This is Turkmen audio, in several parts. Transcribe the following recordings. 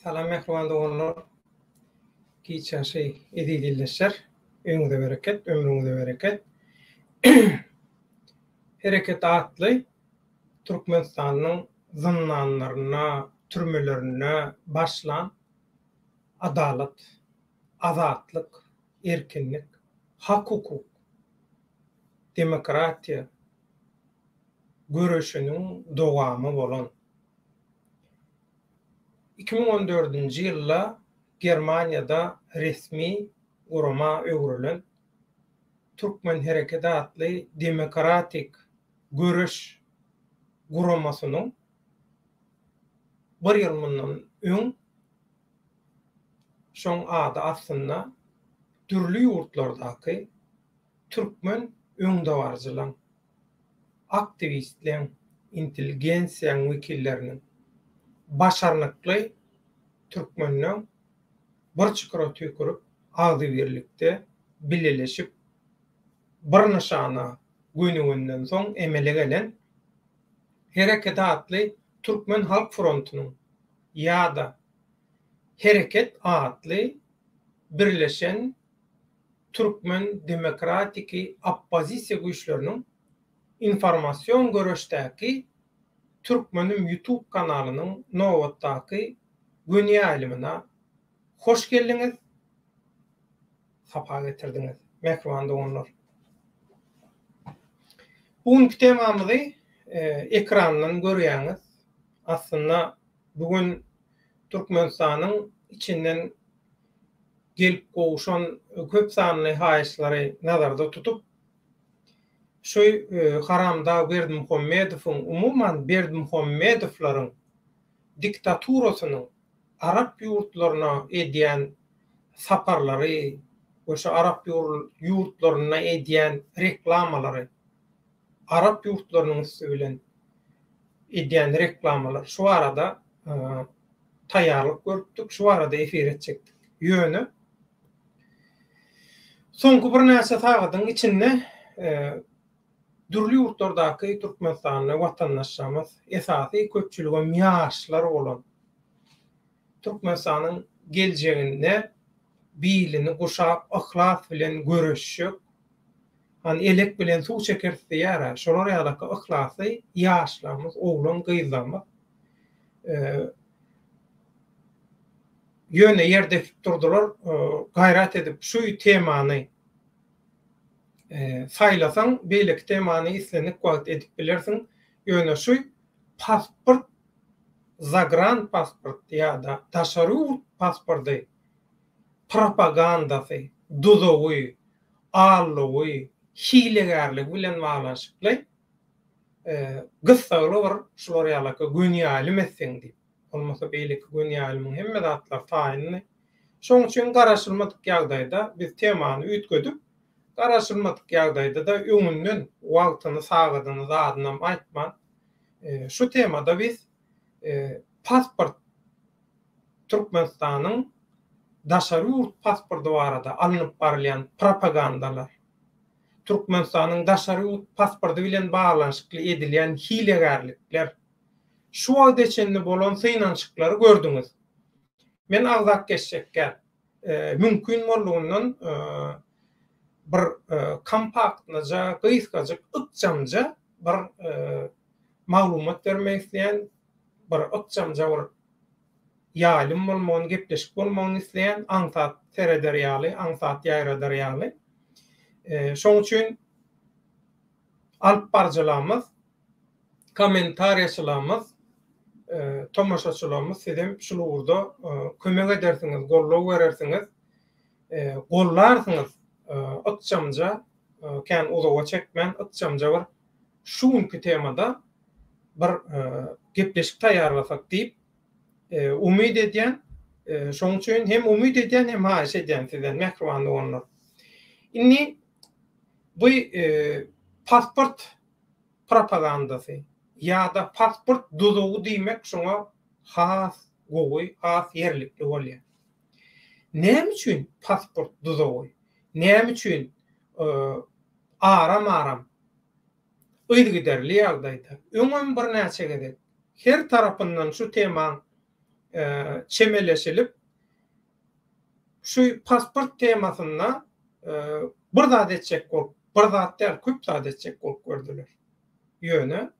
Salam mehriban doganlar. Kiçaşy edildiler. Öňüňde bereket, ömrüňizde bereket. Hereket atly Türkmenistanyň zyndanlaryna, türmelerine başlan adalet, azatlyk, erkinlik, hak hukuk, demokratiýa görüşiniň dowamy bolan 2014-nji ýylda Germaniýada resmi urama öwrülen Türkmen Hereket adly demokratik görüş guramasynyň bir ýyl mundan öň şoň ady aslynda türli ýurtlardaky türkmen öňdawarjylaryň, aktivistleň, intelligensiýaň wekilleriniň başarnykly türkmenliň bir çykra tükürüp agdy birlikde bileleşip bir nişana güýnüňinden soň emele gelen Hereket adly Türkmen Halk Frontunyň ýa-da Hereket adly birleşen Türkmen demokratiki oppozisiýa güýçleriniň informasiýon görüşdäki Türkmenim YouTube kanalynyň nowatdaky günýälümine hoş geldiňiz. Sapa getirdiňiz. Mehriban doganlar. Bugunky temamyzy ekrandan görýäňiz. Aslynda bugün Türkmenistanyň içinden gelip gowşan köp sanly haýyşlary nazarda tutup şu Haramda Berdimuhammedowyň umuman Berdimuhammedowlaryň diktaturasynyň Arap ýurtlaryna edýän saparlary, oşa Arap ýurtlaryna edýän reklamalary, Arap ýurtlarynyň bilen edýän reklamalar şu arada taýýarlyk görüpdik, şu arada efir etjekdik. Ýöne soňky bir näçe sagatyň içinde dürli ýurtlardaky Türkmenistanyň watandaşlarymyz esasy köpçüligi ýaşlar bolan Türkmenistanyň geljeginde biýlini guşap ihlas bilen görüşýär. Hani elek bilen suw çekerdi ýara, şolar ýa-da ihlasy ýaşlarymyz, oglan gyzlarymyz ýöne ýerde durdular, gaýrat edip şu temany saylasaň, beýleki temany islenip wagt edip bilersiň. Ýöne şu pasport, zagran pasport ýa-da taşary pasporty propagandasy, duzowy, allowy, hilegarlyk bilen baglanşykly gysgaly bir şolar ýa-da günýälüm etseň diýip. Olmasa beýleki günýälimiň hemme zatlar taýinli. Şoň üçin garaşylmadyk ýagdaýda biz temany üýtgedip, garaşylmadyk ýagdaýda da öňünden wagtyny sagadyny zadyna aýtman. Şu temada biz pasport Türkmenistanyň daşary ýurt pasporty barada alınıp barylýan propagandalar, Türkmenistanyň daşary ýurt pasporty bilen baglanşykly edilýän hilegarlikler, şu wagt içinde bolan synançyklary gördüňiz. Men agzak geçjekkä mümkin bolýandan bir kompaktnaja, gysgaja, ykjamja bir maglumat bermek isleýän, bir ykjamja bir ýalim bolmagyny, gepleşik bolmagyny isleýän aňsat serederýaly, aňsat ýaýradarýaly. Şoň üçin alyp barjalarymyz, kommentariýaçylarymyz, tomaşaçylarymyz sizem şulurda kömek edersiňiz, gollaw berersiňiz, gollarsyňyz, ykjamja, kän uzawa çekmän, ykjamja bir şuňky temada bir gepleşik taýýarlasak diýip umyd edýän, şoň üçin hem umyd edýän hem haýyş edýän sizden mehriban doganlar. Indi bu pasport propagandasy ýa-da pasport duzowy diýmek şoňa has gowy, has ýerlikli bolýar. Näme üçin pasport duzowy? Näme üçin aram öýdügiderli ýagdaýda öňem bir näçe gedek her tarapyndan şu temaň çemeleşilip şu pasport temasyna bir zat etjek bolup, bir zat däl, köp zat etjek bolup gördüler. Ýöne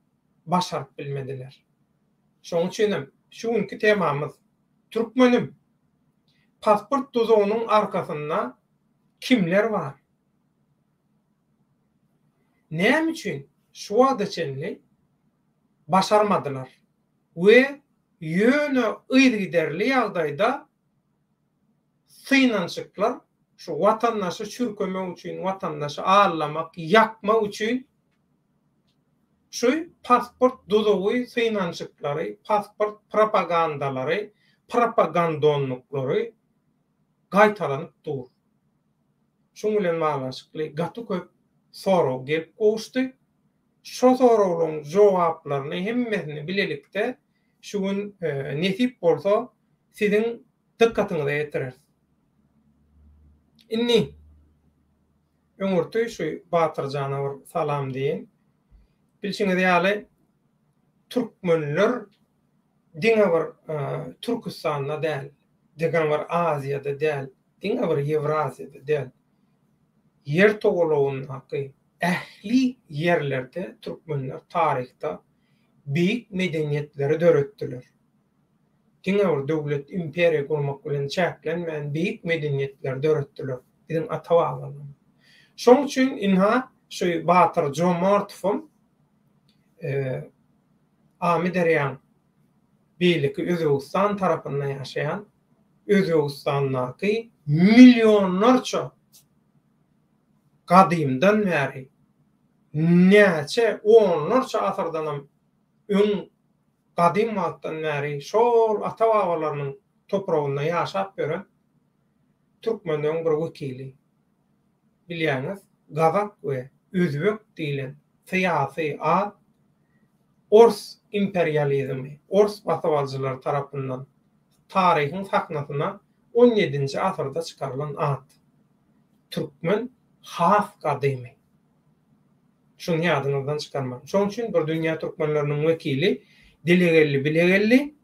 başaryp bilmediler. Şoň üçin şuňky temamyz türkmenim. Pasport tuzugynyň arkasynda kimler bar? Näme üçin şu wagtçenli başarmadylar we ýöne ýygyderli ýagdaýda synançyklar şu watandaşy çürkemek üçin, watandaşy ağırlamak, yakmak üçin şu pasport tuzugy synançyklary, pasport propagandalary, propagandonluklary gaýtalanyp dur. Şoň bilen baglanşykly gaty köp soraw gelip goşdy. Şo sorawlaryň jogaplaryny hemmesini bilelikde şuň nesip bolsa siziň dikkatyňize ýetirer. Inni öňürtü şu Batyr janabar salam diýen. Bilşiňiz ýaly türkmenler diňe bir Türkistanda däl, diňe bir Aziýada däl, diňe bir Ýewraziýada däl. Yer togalagynyň haky ähli yerlerde türkmenler taryhda büyük medeniýetleri döretdiler. Diňe bir döwlet imperiýa kurmak bilen çäklenmeýän büyük medeniýetleri döretdiler. Bizim ata-babalarymyz. Şoň üçin inha şu Batyr Jomortow Amy Derýan beýleki Özbegistan tarapyndan ýaşaýan Özbegistandaky milyonlarça gadymdan bäri näçe onlarça asyrdan öň gadym wagtdan bäri şol ata-babalarynyň topragynda ýaşap gören türkmenleriň bir wekili. Bilýäňiz, Gazak we Özbek diýilen syýasy ad Ors imperializmi, Ors basabalcılar tarapyndan taryhyň saknasyna 17-nji asyrda çykarylan ad. Türkmen has gadymy. Şunu ýadyňyzdan çykarmaň. Şoň üçin bir dünýä türkmenleriniň wekili, dilegelli, bilegelli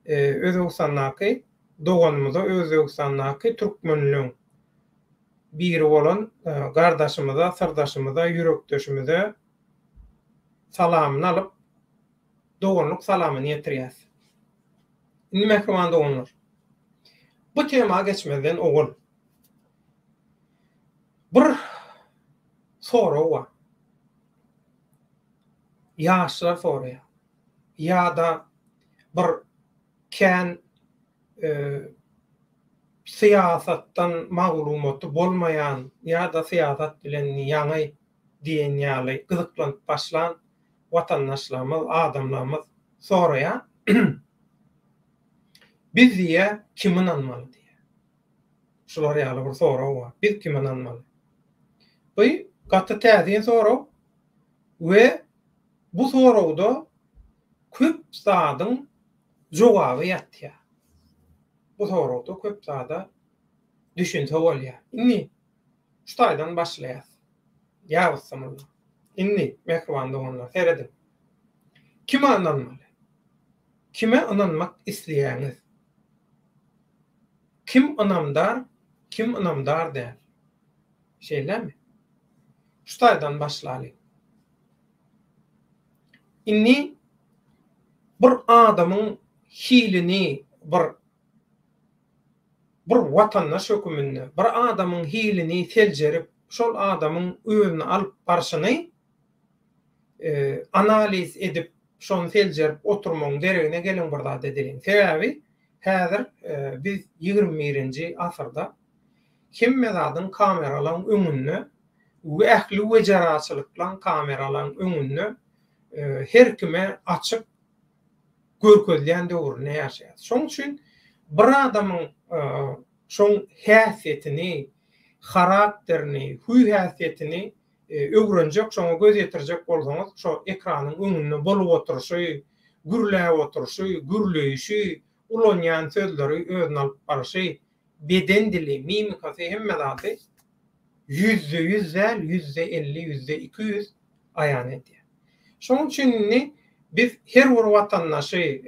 Özbegistandaky doganymyza, Özbegistandaky türkmenliň biri bolan gardaşymyza, sırdaşymyza, ýürekdeşimize salamyny alyp doganlyk salamyny ýetirýär. Indi mehriban doganlar. Bu tema geçmeden ogul. Bir soraw bar. Ýaşlar soraýar. Ýa-da bir kän siyasattan maglumaty bolmayan ýa-da siyasat bilen ýaňy diýen ýaly gyzyklanyp başlan watandaşlarymyz, adamlarymyz soraýar. Biz diýe kimi inanmaly diýe. Şular ýaly bir soraw bar. Biz kimi inanmaly? Bu gaty täzin soraw we bu sorawda köp zadyň jogaby ýatýar. Bu sorawda köp zada düşünse bolýar. Indi şu taýdan başlaýar. Ýa-da indi mehriban doganlar seredin. Kime inanmaly? Kime inanmak isleýäňiz? Kim inamdar, kim inamdar däl? Şeýlemi? Şu taýdan başlaýar. Inni bir adamyň hilini, bir watandaş hökümini, bir adamyň hilini seljerip, şol adamyň öňüne alyp barşyny analiz edip, şonu seljerip oturmagyň deregine gelen bir zat edilen. Sebäbi häzir biz 21-nji asyrda kimme zadyň kameralaryň öňünde we ähli wejaraçylykla kameralaryň öňünde her kime açyp görkezleýän döwürne ýaşaýar. Şoň üçin bir adamyň şoň häsiýetini, karakterini, huy häsiýetini öwrenjek, şoňa göz ýetirjek bolsaňyz, şo ekranyň öňünde bolup oturşy, gürläp oturşy, gürleýişi, ulanýan sözleri özüne alyp barşy, beden dili, mimikasy hemme zady %100 däl, %50, %200 aýan edýär. Şoň üçin biz her bir watandaşy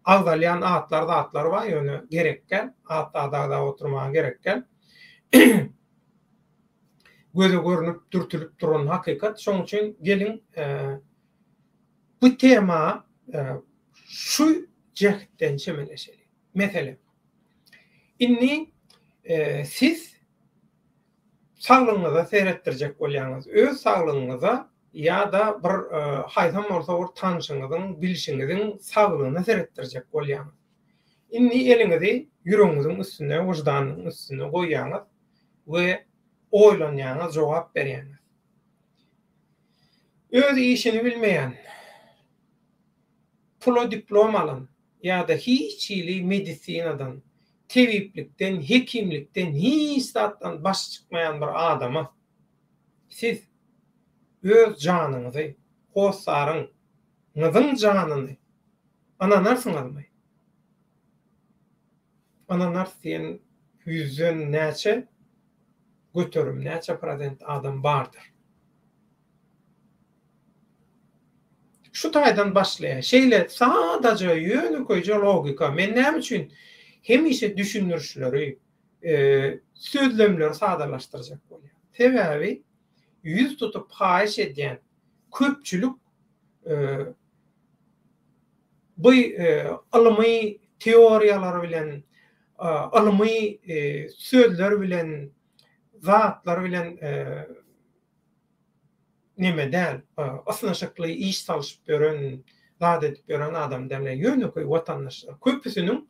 agdalyan atlar var ýöne gerekken, atlarda oturmagy gerekken göze görünüp dürtülüp duran hakykat. Şoň üçin gelin bu tema şu jehden çemeleşeli. Mesele. Inni siz saglygyňyza seretdirjek bolýaňyz, öz saglygyňyza ýa-da bir haýsam bolsa bir tanşyňyzyň, bilşiňiziň saglygyna seretdirjek bolýaňyz. Inni eliňizi ýüregiňiziň üstüne, wujdanyň üstüne goýýaňyz we oýlanýaňyz, jogap berýäňiz. Öz işini bilmeýän, polo diplom alan ýa-da hiç ýyly medisinadan, tebiplikden, hekimlikden, hiç zatdan baş çykmaýan bir adama siz öz janyňyzy, gosaryňyzyň janyny ananarsyň almaý. Ananar sen yüzün näçe götürüm, näçe prosent adam bardyr. Şu taýdan başlaýar. Şeýle sadaja ýöne koýja logika. Men näme üçin hemişe düşünürşleri, sözlemleri sadalaşdyrjak bolýar. Sebäbi yüz tutup haýyş edýän köpçülük bu ilmi teoriýalary bilen, ilmi sözler bilen, zatlar bilen nime däl, asnaşykly iş salyşyp beren, zat edip beren adam demle ýöne koý watandaşlar. Köpüsiniň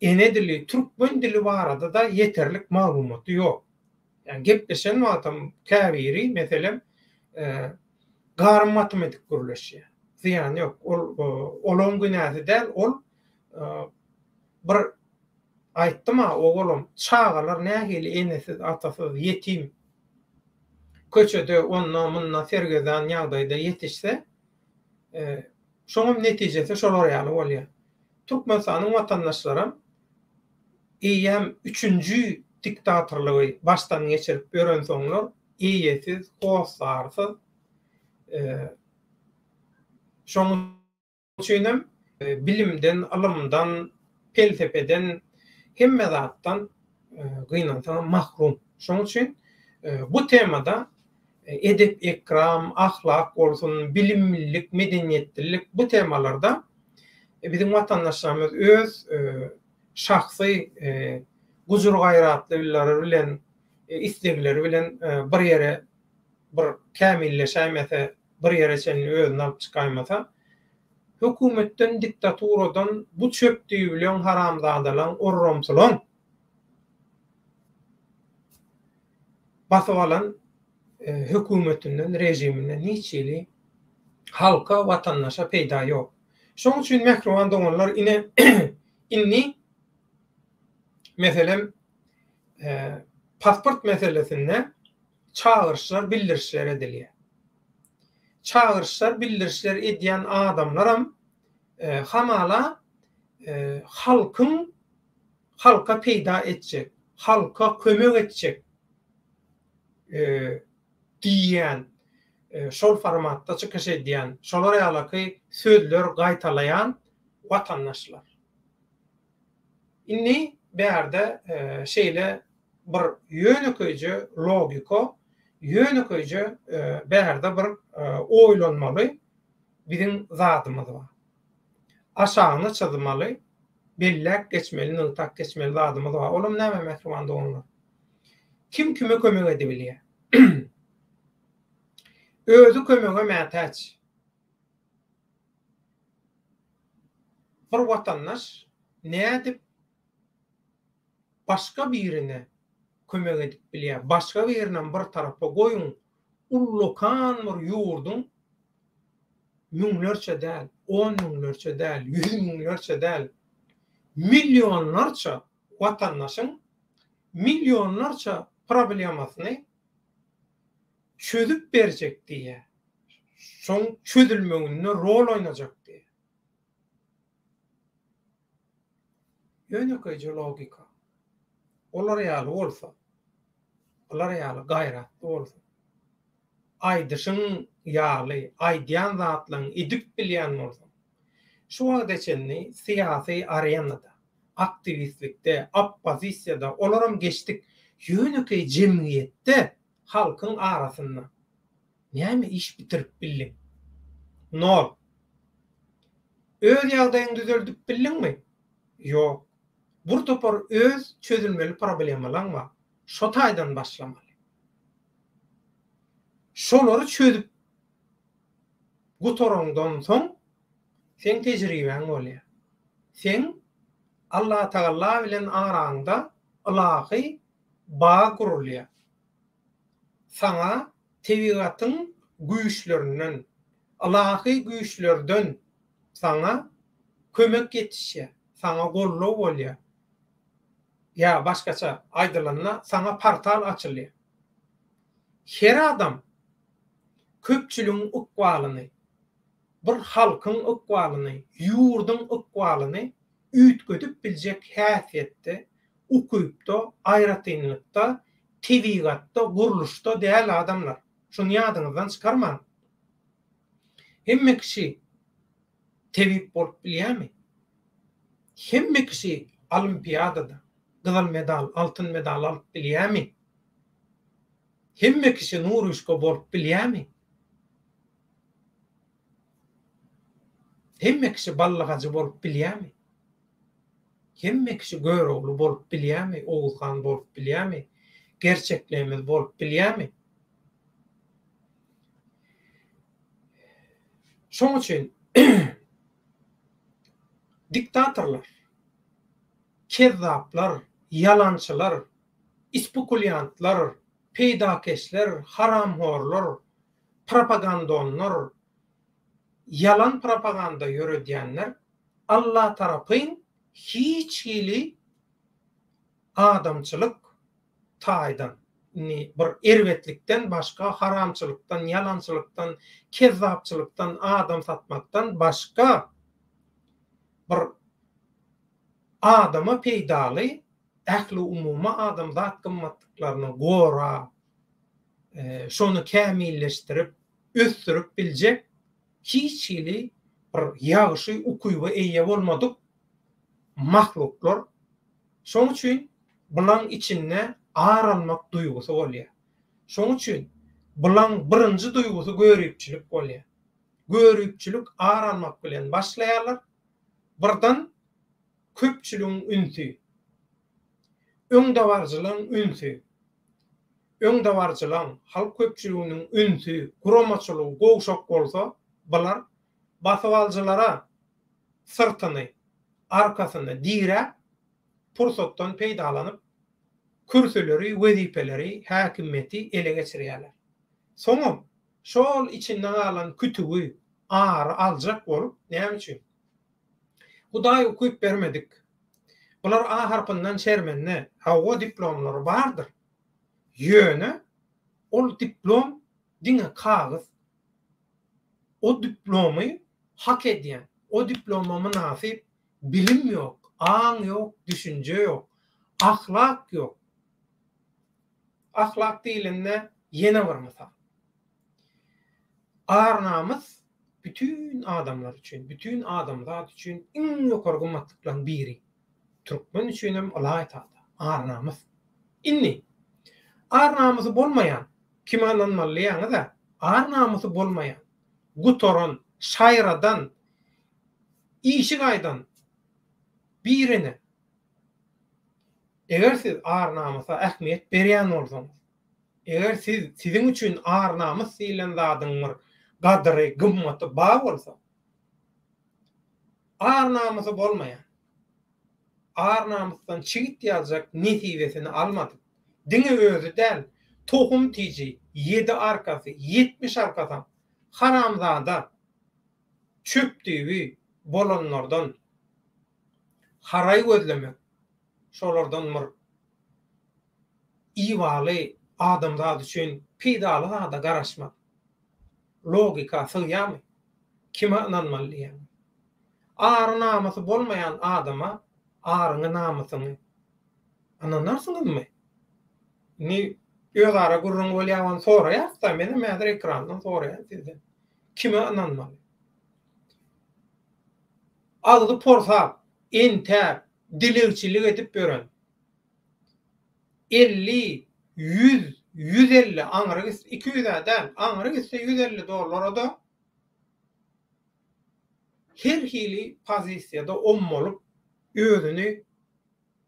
ene dili, türkmen dili barada da yeterlik maglumaty ýok. Yani gepleşen wagtam käbiri, meselem, garym matematik gürleşýär. Ziýan ýok. Olon günäsi däl, ol bir aýtdyma, oglum, çağalar nähili enesiz, atasyz, yetim, köçede onna sergeden ýagdaýda yetişse, şoňam netijesi şolar ýaly bolýar. Türkmenistanyň watandaşlary hem 3-nji diktatorlugy başdan geçirip beren soňlar iýesiz, gosarsız, şoň üçin bilimden, ilmden, felsefeden, hemme zatdan gynansaň mahrum. Şoň üçin bu temada edep ekram, ahlak bolsun, bilimlilik, medeniýetlilik bu temalarda bizim watandaşlarymyz öz şahsy gujur gaýratlylary bilen, islegleri bilen bir ýere bir kämilleşämese, bir ýere çenli özüni alyp çykaýmasa, hökümetden, diktaturadan bu çöpdüğü bilen haramzadalan, orromsulan basyp alan hökümetinden, rejiminden hiç ýyly halka, watandaşa peýda ýok. Şoň üçin mehruman doganlar inni meselem pasport meselesinde çağırışlar, bildirişler edilýär. Çağırışlar, bildirişler edýän adamlaram hamala halka peýda etjek, halka kömek etjek diýen, şol formatda çykyş edýän, şolar ýalyky sözler gaýtalayan watandaşlar. Inni berde şeýle bir ýöne köýje logika, ýöne köýje berde bir oýlanmaly bizim zatymyz bar. Aşagyny çyzmaly, bellek geçmeli, nyltak geçmeli zatymyz bar. Olam näme mehruman doganlar? Kim kime kömek edebilýär? Özü kömege mätäç. Bir watandaş nädip başga birine kömek edip bilýär. Başga birinen bir tarapda goýun, ullukan bir ýurdun müňlerçe däl, 10 müňlerçe däl, 100 müňlerçe däl, milyonlarça watandaşyň milyonlarça problemasyny çözüp berjek diye, şoň çözülmeginde rol oynajak diye. Ýöne köýje logika. Olar ýaly bolsa, olar ýaly gaýratly bolsa, aýdyşyň ýaly, aýdýan zatlaryň edip bilýän bolsa, şu wagtçenni siyasi arenada, aktivistlikde, oppozisyada olaram geçtik. Ýöneki jemgyýetde halkyň arasynda näme iş bitirip bildim? Nol. Öz ýagdaýyňy düzeldip bildingmi? Ýok. Bir topar öz çözülmeli problemlaryň bar. Şo taýdan başlamaly. Şolary çözüp gutorundan soň sen tejribeň bolýar. Sen Allah Taala bilen araňda ilahy bağ gurulýar. Sana tebigatyň güýçlerinden, ilahy güýçlerden sana kömek etişe, sana gollaw bolýar. Ya başgaça aýdylanyna sana portal açylýar. Her adam köpçüligiň ukwalyny, bir halkyň ukwalyny, ýurdun ukwalyny üýtgedip biljek häsiýetde, ukuyupda, aýratynlykda, tebigatda, guruluşda däl adamlar. Şunu ýadyňyzdan çykarmaň. Hemme kişi tebip bolup bilýärmi? Hemme kişi olimpiadada gyzal medal, altyn medal alyp bilýärmi? Hemme kişi nuruşka bolup bilýärmi? Hemme kişi ballagaçy bolup bilýärmi? Hemme kişi göroglu bolup bilýärmi? Oğuzhan bolup bilýärmi? Gerçeklerimiz bolup bilýärmi? Şoň üçin diktatorlar, kezzaplar, yalançylar, spekulyantlar, peýdakeşler, haramhorlar, propagandonlar, yalan propaganda ýöredýänler Allah tarapyn hiç hili adamçylyk taýdan, bir erwetlikden başga, haramçylykdan, yalançylykdan, kezzapçylykdan, adam satmaktan başga bir adama peýdaly, ähli umuma adam zat gymmatlyklaryny gora, şonu kämilleşdirip, ösdürip biljek hiç hili bir ýagyşy ukuyba eýe bolmadyk mahluklar. Şoň üçin bulan içinde ar almak duýgusy bolýar. Şoň üçin bulan birinji duýgusy görüpçilik bolýar. Görüpçilik ar almak bilen başlaýarlar. Birden köpçüligiň ünsü, öňdawarjylaryň ünsü, öňdawarjylaryň halk köpçüliginiň ünsü, guramaçylygy gowşak bolsa, bular basywaljylara sırtyny, arkasyny dire pursatdan peýdalanyp kürsüleri, wezipeleri, häkimeti ele geçirýärler. Soňam şol içinden alan kütügi ar aljak bolup näme üçin? Hudaý okuyup bermedik. Bular A harpyndan şermenne, hawa diplomlary bardyr. Ýöne ol diplom diňe kagys. O diplomy hak edýän, o diploma münasip bilim ýok, aň ýok, düşünje ýok, ahlak ýok. Ahlak diýilende ýene bir mysal. Arnamyz bütün adamlar üçin, bütün adamzat üçin iň ýokary gymmatlyklaryň biri. Türkmen üçin hem Allahy taýda. Arnamyz. Inni arnamyzy bolmaýan kim anlanmaly da arnamyzy bolmaýan gutoran, şaýradan, işik aýdan birine eger siz arnamyza ähmiýet berýän bolsaňyz, eger siziň üçin arnamyz diýilen zadyň gadry, gymmaty bar bolsa, arnamyzy bolmaýan, arnamyzdan çigit ýaljak netijesini almady. Diňe özü däl, tohum tiji, 7 arkasy, 70 arkadan haramzada çöpdüğü bolanlardan haray gözlemek, şolardan bir iwaly adamzat üçin peýdaly da garaşmak. Logika sığýarmy? Kime inanmaly? Ar namusy bolmaýan adama arıňy namusyny ananarsyňyzmy? Ni öz ara gurrun bolýan soraýar, meni mäder ekrandan soraýar sizden. Kime inanmaly? Agdy porsap, entep, dilegçilik edip beren 50, 100, 150 aňyra gitse 200 däl, aňyra gitse $150 da her hili pozisiýada ommolup özüni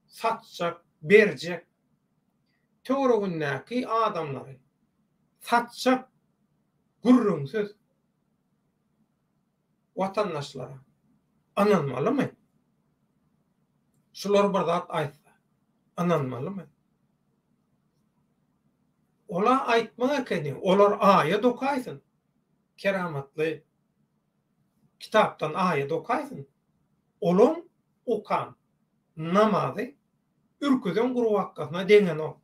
satjak, berjek. Töwre günnäki adamlary satjak gurrunsyz watandaşlara ananmalymy? Şular bir zat aýtsa, ananmalymy? Ola aýtmaň ekeni, olar aýat okaýsyn. Keramatly kitapdan aýat okaýsyn. Olum okan namazy ürküden gurup hakkasyna degen o.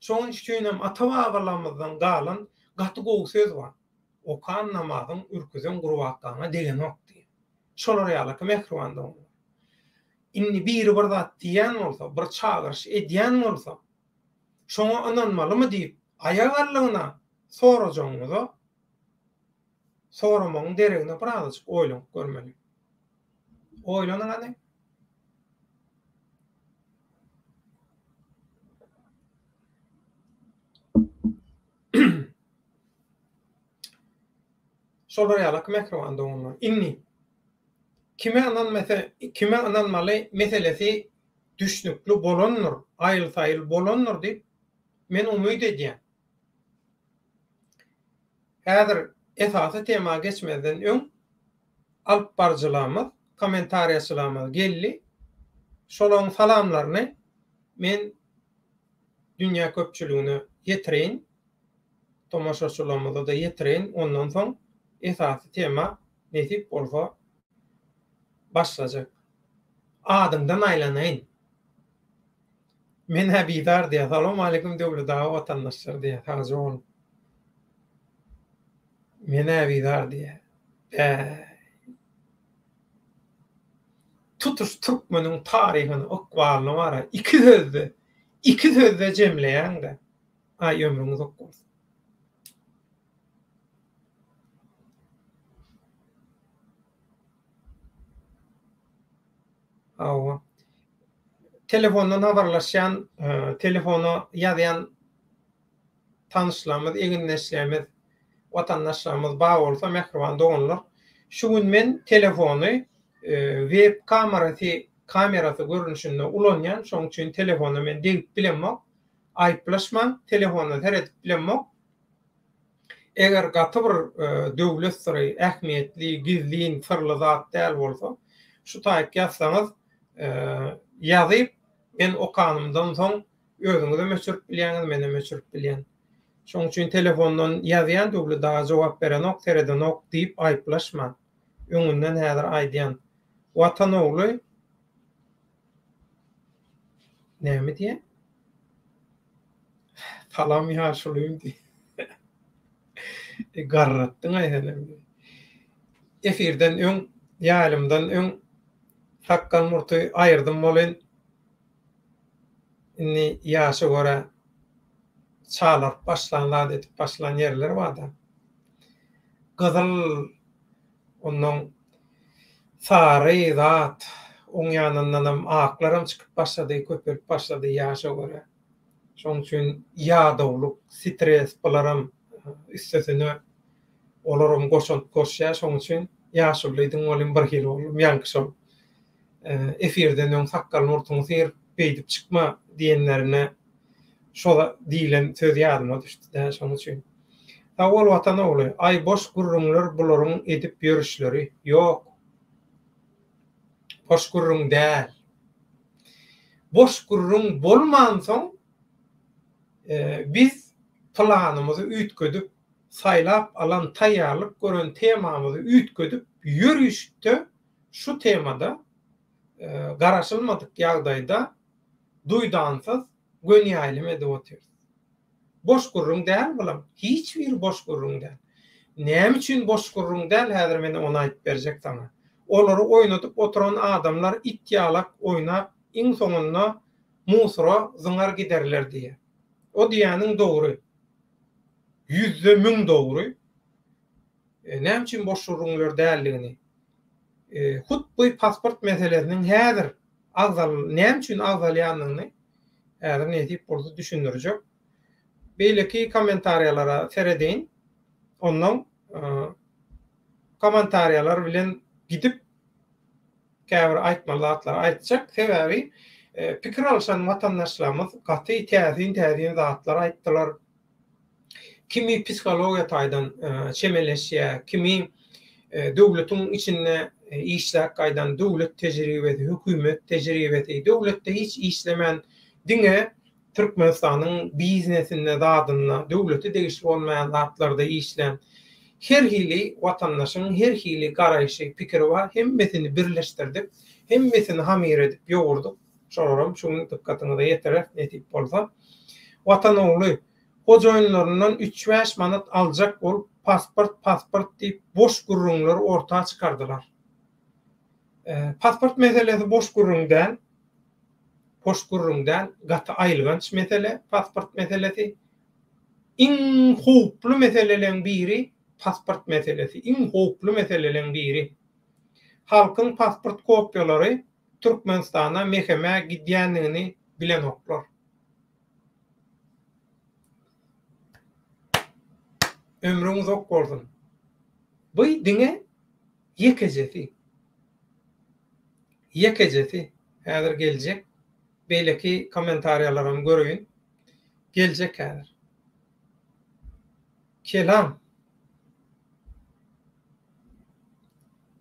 Şoň üçinem ata-babalarymyzdan galan gaty gowy söz bar. Okan namazyň ürküden gurup hakkasyna degen ok diýip. Şolar ýaly mehruwanda. Inni biri bir zat diýen bolsa, bir çagyrş edýän bolsa, şoňa ananmalymy diýip aýagarlygyna sorajagyňyza soramagyň deregine bir azajyk oýlanyp görmeli. Oýlanyň hadi. Şolar ýaly mehruwanda onlar. Inni kime ananmaly meselesi düşnükli bolanlar, aýyl-saýyl bolanlar diýip men umyt edýän. Häzir esasy tema geçmeden öň alyp barjylarymyz, kommentariýaçylarymyz geldi. Şolaryň salamlaryny men dünýä köpçüligine ýetireýin. Tomaşaçylarymyza da ýetireýin. Ondan soň esasy tema nesip bolsa başlajak. Adymdan aýlanaýyn. Men Habidar diýär. Salam aleikum döwlet dawa watandaşlar diýär. Hazy ol. Men Habidar diýär. Tutuş Türkmeniň taryhyny okwalyny bara iki sözde jemleýän-de ay ömrüňiz okbolsun. Awa telefondan habarlaşan, telefonu ýazýan tanışlarymyz, eginleşlerimiz, watandaşlarymyz baý bolsa mehruban doganlar. Şu gün men telefonu web kamerasy görünüşinde ulanýan, şoň üçin telefonu men degip bilenmek, aýplaşman, telefonu teredip bilenmek. Eger gaty bir döwlet syry, ähmiýetli, gizliň, sirli zat däl bolsa, şu taýyp ýazsaňyz ýazyp men okanymdan soň özüňize meçhur bilýäňiz, mene meçhur bilýän. Şoň üçin telefondan ýazýan döwlet daha jogap beren ok, tereden ok diýip aýplaşma. Öňünden häzir aýdýan watan ogly näme diýär? Salam ýaşulym diýär. Garratdyň aýdany. Efirden öň ýalymdan öň hakkal murty aýrdym bolyn. Inni ýaşy göre çalap başlanlar edip başlan yerler barda. Gyzyl onuň sary zat oň ýanyndan aklarym çykyp başlady, köpelip başlady ýaşa göre. Şoň üçin ýadawlyk, stres bolarym üstesine olarum goşýar, şoň üçin ýaşulydyň bolyn bir hil bolum ýankyşol. Efirden öň hakkal murtyňy beýdip çykma diýenlerine şola diýilen söz ýadyma düşdi. Şoň üçin ol watan ogly, ay boş gurrunlar bularyň edip ýörüşleri ýok. Boş gurrun däl. Boş gurrun bolman soň biz planymyzy üýtgedip, saýlap alan taýýarlyk gören temamyzy üýtgedip ýörüşde şu temada garaşylmadyk ýagdaýda duýdansyz gönýälim edip otyr. Boş gurrun däl bolam. Hiç bir boş gurrun däl. Näme üçin boş gurrun däl? Häzir men onu aýdyp berjek sana. Olary oynatyp oturan adamlar itýalak oynap, iň soňunda musura zyňar giderler diýe. O diýäniň dogry. 100.000 dogry. Näme üçin boş gurrunlar dälligini hut bu pasport meselesinin häzir näme üçin agzalýanlygyny häzir nädip burada düşündürjek. Beýleki kommentariýalara seredeýin. Ondan kommentariýalar bilen gidip käbir aýtmaly zatlar aýtjak. Sebäbi pikir alşan watandaşlarymyz gaty täzin zatlar aýtdylar. Kimi psikologiýa taýdan çemeleşýär, kimi döwletiň içinde işläp gaýdan döwlet tejribesi, hökümet tejribesi, döwletde hiç işlemen diňe Türkmenistanyň biznesinde zadyna, döwleti degişli bolmaýan zatlarda işlän her hili watandaşyň her hili garaýşy, pikiri bar, hemmesini birleşdirdik, hemmesini hamir edip ýogurdyk. Şolaram şuň dikkatyňyza ýeterek netip bolsa, watan ogly hojoýunlaryndan 3-5 manat aljak bolup pasport diýip boş gurrunlar ortağa çykardylar. Pasport meselesi boş gurrundan gaty aýylganç mesele, pasport meselesi. Iň howply meseleleriň biri pasport meselesi, iň howply meseleleriň biri. Halkyň pasport kopýalary Türkmenistana meheme gidýänligini bilen oklar. Ömrüňiz ok bolsun. Bu diňe ýekejesi häzir geljek. Beýleki kommentariýalarym görüň. Geljek häzir. Kelam.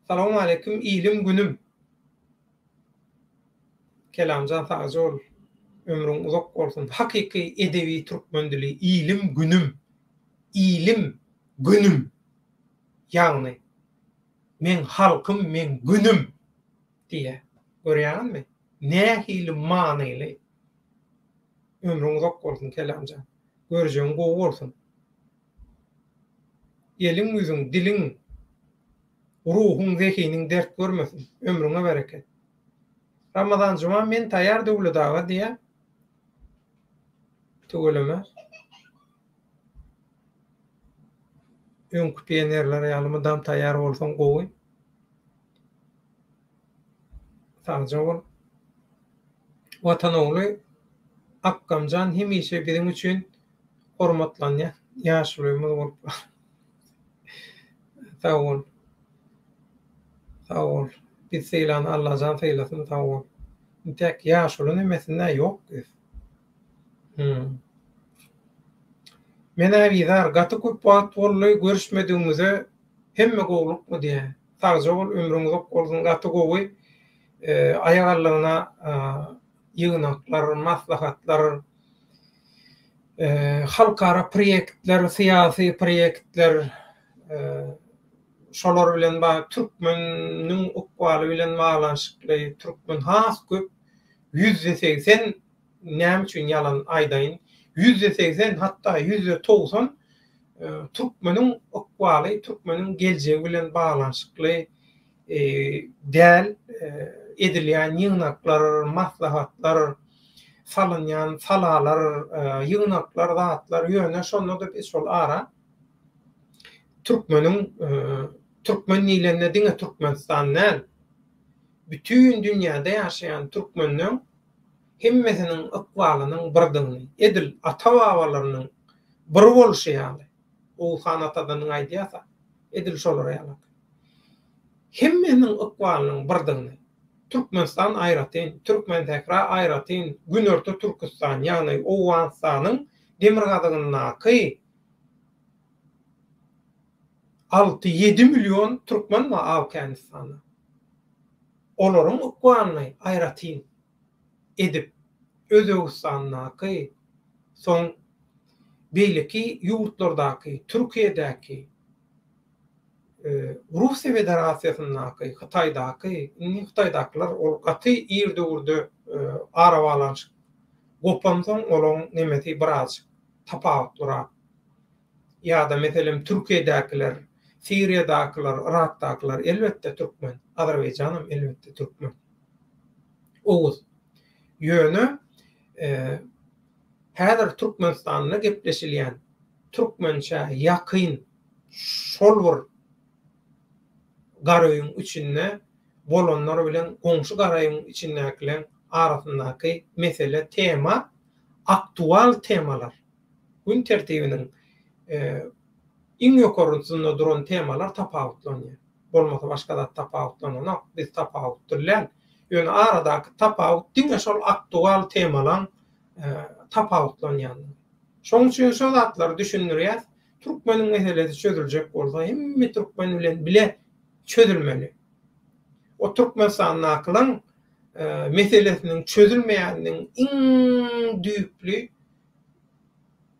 Salamu aleykum, ilim günüm. Kelamjan sagajy ol. Ömrüň uzak bolsun. Hakyky edebi türkmen dili ilim günüm. İlim günüm. Ýagny men halkym, men günüm diye. Görýänmi? Nähili manyly. Ömrüň uzak bolsun kelamjan. Görjeň gowy bolsun. Eliň ýüzüň, diliň, ruhuň, zehiniň dert görmesin. Ömrüňe bereket. Ramazan juma men taýýar döwletaga diýe. Tögeleme. Öňkü pionerler ýalymydan taýýar bolsaň gowy. Sagajy watan ogly akkamjan hemişe biziň üçin hormatlanýar. Ýaşulymyz bolup. Sağ ol. Sağ ol. Biz seýlan Allah jan seýlasyn, sağ ol. Tek ýaşuly nemesinde ýok. Mene bizar gaty köp wagt bolly görüşmediğimize hemme gowlukmy diýe. Sagajy bol ömrüňiz ok bolsun, gaty gowy aýagallygyna ýygnaklar, maslahatlar, halkara proýektler, syýasy proýektler, şolar bilen türkmeniň ukbaly bilen baglanşykly, türkmen has köp 180 näme üçin ýalan aýdaýyn, 180 hatda 190 türkmeniň ukbaly, türkmeniň geljegi bilen baglanşykly däl edilýän ýygnaklar, maslahatlar, salynýan salalar, ýygnaklar, zatlar ýöne şonda da biz şol ara türkmeniň türkmen diýilende diňe Türkmenistan näl bütün dünýäde ýaşaýan türkmeniň hemmesiniň ykbalynyň birdigini, edil ata-babalarynyň bir boluşy ýaly. O sanatadanyň aýdýasa, edil şolara ýaly. Hemmesiniň ykbalynyň birdigini. Türkmenistan aýratyn, Türkmen tekrar aýratyn, Günorta Türkistan, ýagny Owganstanyň Demirgazynyň naky 6-7 milyon Türkmen var Awganistanda. Olaryň ykbalyny aýratyn edip Özbegistanyň soň beýleki ýurtlardaky, Türkiýedäki, Russiýa Federasiýasynyň, Hytaýdakylar ol gaty ýerde arabalanşyk gopansoň olaň nemeti biraz tapawut durar. Ýa-da meselem Türkiýedäkiler, Siriýadakylar, Irakdakylar elbetde türkmen, Azerbaýjanam elbetde türkmen. Oğuz ýöne häzir Türkmenistanyň gepleşilýän türkmençe ýakyn şol bir garaýyň içinde bolanlar bilen goňşy garaýyň içindekiler arasyndaky mesele, tema, aktual temalar. Gün tertibiniň iň ýokarysynda duran temalar tapawutlanýar. Bolmasa başga da tapawutlanýar. Biz tapawutdyrlar. Ýöne aradaky tapawut diňe şol aktual temalar tapawutlanýar. Şoň üçin şol zatlar düşünýär. Türkmeniň meselesi çözüljek bolsa, hemme türkmen bilen bile çözülmeli. O Türkmenistaň meselesinin çözülmeýäniniň iň düýpli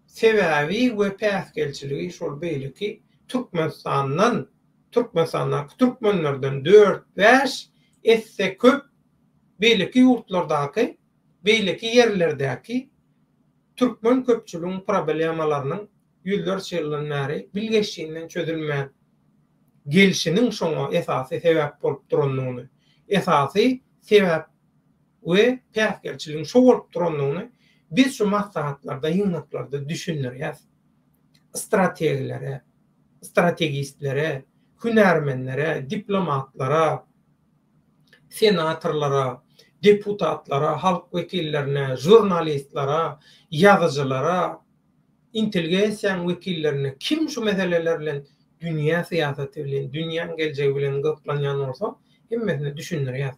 sebebi we päsgelçiligi şol beýleki Türkmenlerden 4-5 esse köp beýleki ýurtlardaky, beýleki ýerlerdäki türkmen köpçüligiň problemalarynyň ýyllar çyldan bäri bilgeçliğinden çözülmeýän gelişiniň şoňa esasy sebäp bolup duranlygyny, esasy sebäp we päsgelçiligiň şo bolup duranlygyny biz şu maslahatlarda, ýygnaklarda düşünýärmiz. Strategistlere, hünärmenlere, diplomatlara, senatorlara, deputatlara, halk vekillerine, jurnalistlara, ýazyjylara, intelligensiýa vekillerine kim şu meseleler bilen dünýä syýasaty bilen, dünýäň geljegi bilen gaplanýan bolsa, hemmesini düşünýär.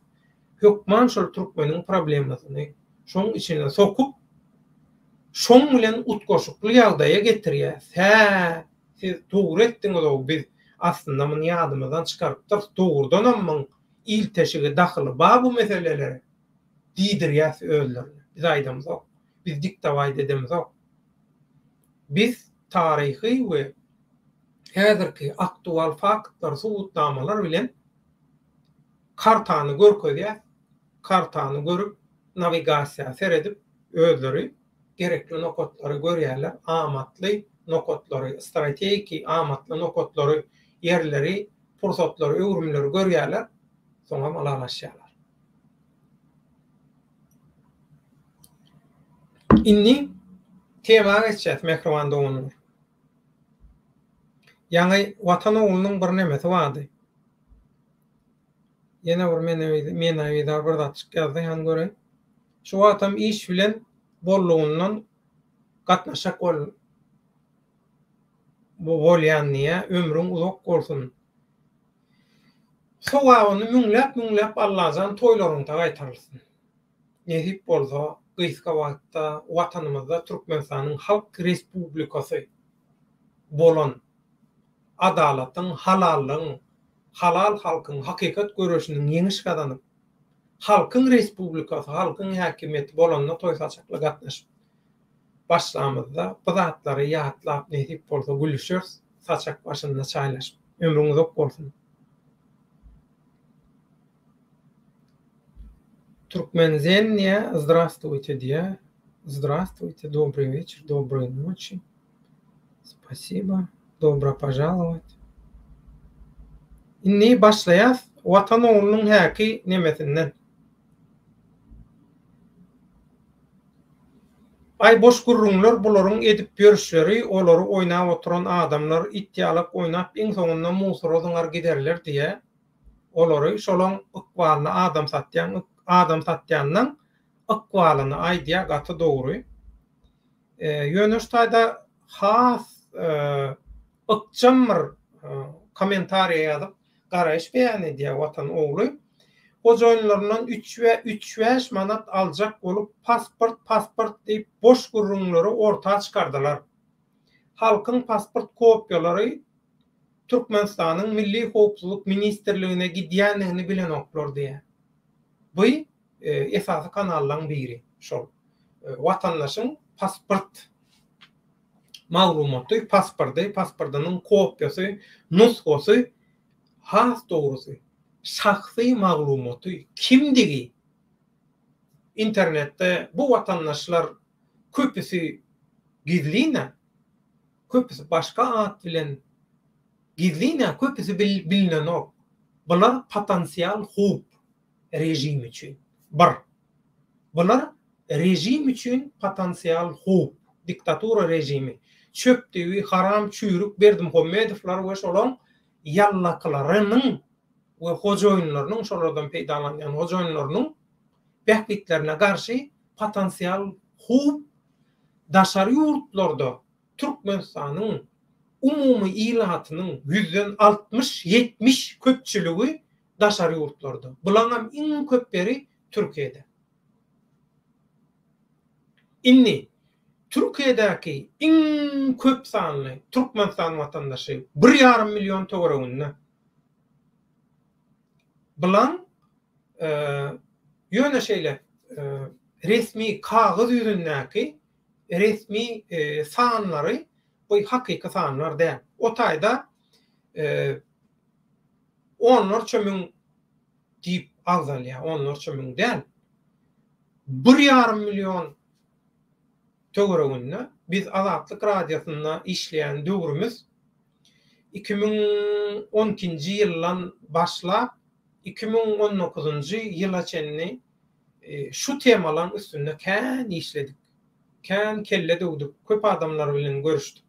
Hökman şol türkmeniň problemasyny şoň içine sokup, şoň bilen utgoşukly ýagdaýa getirýär. Siz dogry etdiňiz o, biz aslında muny ýadymyzdan çykarypdyr. Dogrudan amma ilteşigi daxly bu meselelere diýdirýär özlerini. Biz aýdymyz ok. Biz diktawaýda edemiz ok. Biz tarihi we häzirki aktual faktlar, subutnamalar bilen kartany görkezýär. Kartany görüp navigasiýa seredip özleri gerekli nokatlary görýärler. Amatly nokatlary, strategik amatly nokatlary, yerleri, fursatlary, öwrümleri görýärler. Soňra malalaşýarlar. Inni temaga geçýär mekrowanda onuň. Ýani watan oglunyň bir nemesi bardy. Ýene bir menaýda bir zat çykýardy, ýani görey. Şu watam iş bilen bollugyndan gatnaşak bolýanlyğa ömrüň uzak bolsun. Sowagyny müňläp Allah'dan toýlaryňda gaýtarylsyn. Nesip bolsa, gysga wagtda watanymyzda Türkmenistanyň Halk Respublikasy bolan adalatyň, halallygyň, halal halkyň hakykat göreşiniň ýeňiş gadanyp Halkyň Respublikasy, halkyň häkimeti bolanda toýsaçakly gatnaşyp başlamyzda bu zatlary ýatlap nesip bolsa gülüşür, saçak başynda çaýlaşyp ömrüň uzak bolsun. Туркменземья, здравствуйте, Дия. Здравствуйте, добрый вечер, доброй ночи. Спасибо, добро пожаловать. Inni başlayas, watan oglunyň häki nemesinden. Ay boş gurrunlar bularyň edip görüşleri, olary oýnap oturan adamlar ittiýalyk oýnap iň soňunda musuradyňar giderler diýe. Olary şolaň ykbalyny adam satýanyň ykbalyny aýdýa gaty dogry. Ýöne şu taýda has ykjamyr kommentariýa ýazyp garaýş beýan edýär watan ogly. O joýnlaryndan 3 manat aljak bolup pasport diýip boş gurrunlary ortağa çykardylar. Halkyň pasport kopýalary Türkmenistanyň Milli Howpsuzlyk Ministrligine gidýänligini bilen oklar diýär. Bu esasy kanallaryň biri şol. Watandaşyň pasport maglumaty, pasportynyň kopýasy, nusxasy, has dogrusy, şahsy maglumaty, kimdigi internetde bu watandaşlar köpüsi gizline, köpüsi başka ad bilen gizline, köpüsi bilinen ok. Bular potansial hop rejim üçin. Bular rejim üçin potansial hop, diktatura rejimi. Çöpdüwi haram çüýrük Berdimuhammedow we şolaň yallaklarynyň we hojoyunlarynyň şolardan peýdalanýan hojoyunlarynyň bähbitlerine garşy potensial hup daşary ýurtlarda Türkmenistanyň umumy ilatynyň 60-70 köpçüligi daşary ýurtlarda. Bulaňam iň köpleri Türkiýede. Inni Türkiýedäki iň köp sanly Türkmenistan watandaşy 1,5 milyon töwereginde. Bulan ýöne şeýle resmi kağız ýüzündäki resmi sanlary bu hakyky sanlar däl. O taýda onlar çömüň diýip agzalýar, onlar çömüň däl. 1,5 milyon töwereginde biz Azatlyk radiosynda işleýän döwrümüz 2012-nji ýyldan başlap 2019-njy ýyla çenni şu temalar üstünde kän işledik. Kän kelle döwdük. Köp adamlar bilen görüşdik.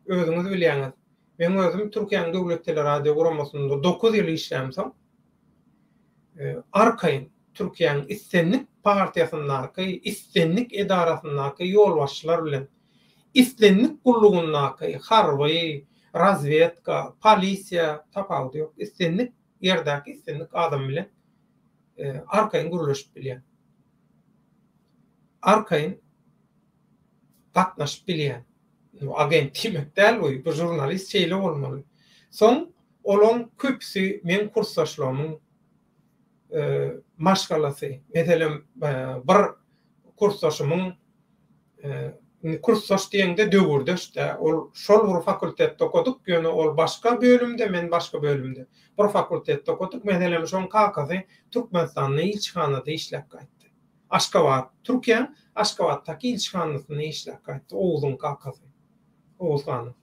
Özüňiz bilýäňiz. Men özüm Türkiýanyň döwlet teleradiogramasynda 9 ýyl işlämsem, arkaýyn Türkiýanyň Islenlik partiýasyndaky, Islenlik edarasyndaky ýolbaşçylar bilen, Islenlik gullugundaky harby, razvedka, polisiýa tapawdy ýok. Islenlik ýerdäki Islenlik adam bilen arkaýyn guruluşyp bilýän. Arkaýyn gatnaşyp bilýän. Agent diýmek däl bu, bu jurnalist şeýle bolmaly. Soň olaň köpsi men kursdaşlarymyň maşgalasy. Meselem bir kursdaşymyň kursdaş diýende döwürdeş de, ol şol bir fakultetde okuduk, ýöne ol başga bölümde, men başga bölümde. Bir fakultetde okuduk, meselem şoň kakasy Türkmenistanyň ilçihanada işläp gaýtdy. Aşgabat, Türkiýe Aşgabatdaky ilçihanasyna işläp gaýtdy, oğluň kakasy. Oğuzhanyň.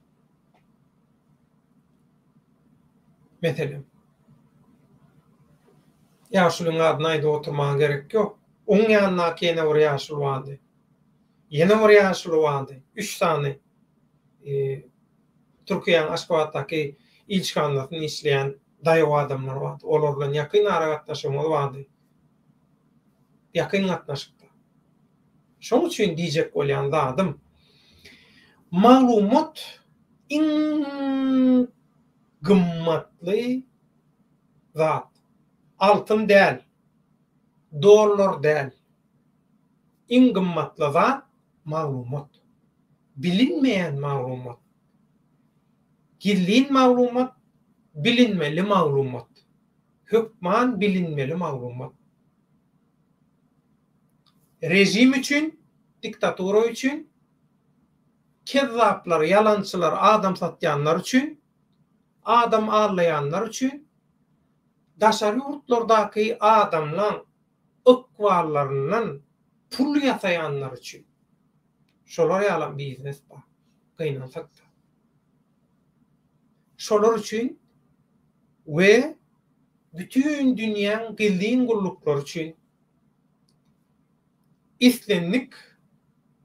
Meselem. Ýaşulyň adyny aýdyp oturmagy gerek ýok. Oň ýanyna kene bir ýaşul bardy. Ýene bir ýaşul bardy. 3 sany Türkiýanyň Aşgabatdaky ilçihanasyna işleýän daýy adamlar bardy. Olar bilen ýakyn aragatnaşymy bardy. Ýakyn gatnaşykda. Şoň üçin diýjek bolýan zatym, maglumat iň gymmatly zat. Altın däl, dollar däl. Iň gymmatly zat maglumat. Bilinmeýän maglumat. Gilin maglumat, bilinmeli maglumat. Hökman bilinmeli maglumat. Rejim üçün, diktatura üçün, kezzaplar, yalançylar, adam satýanlar üçün, adam ağlayanlar üçün, daşary ýurtlardaky adamlaryň ykwarlaryndan pul ýasaýanlar üçün. Şolar ýalan biznes bar. Gynansak da. Şolar üçün we bütün dünýäň geldiň gulluklar üçün Islenlik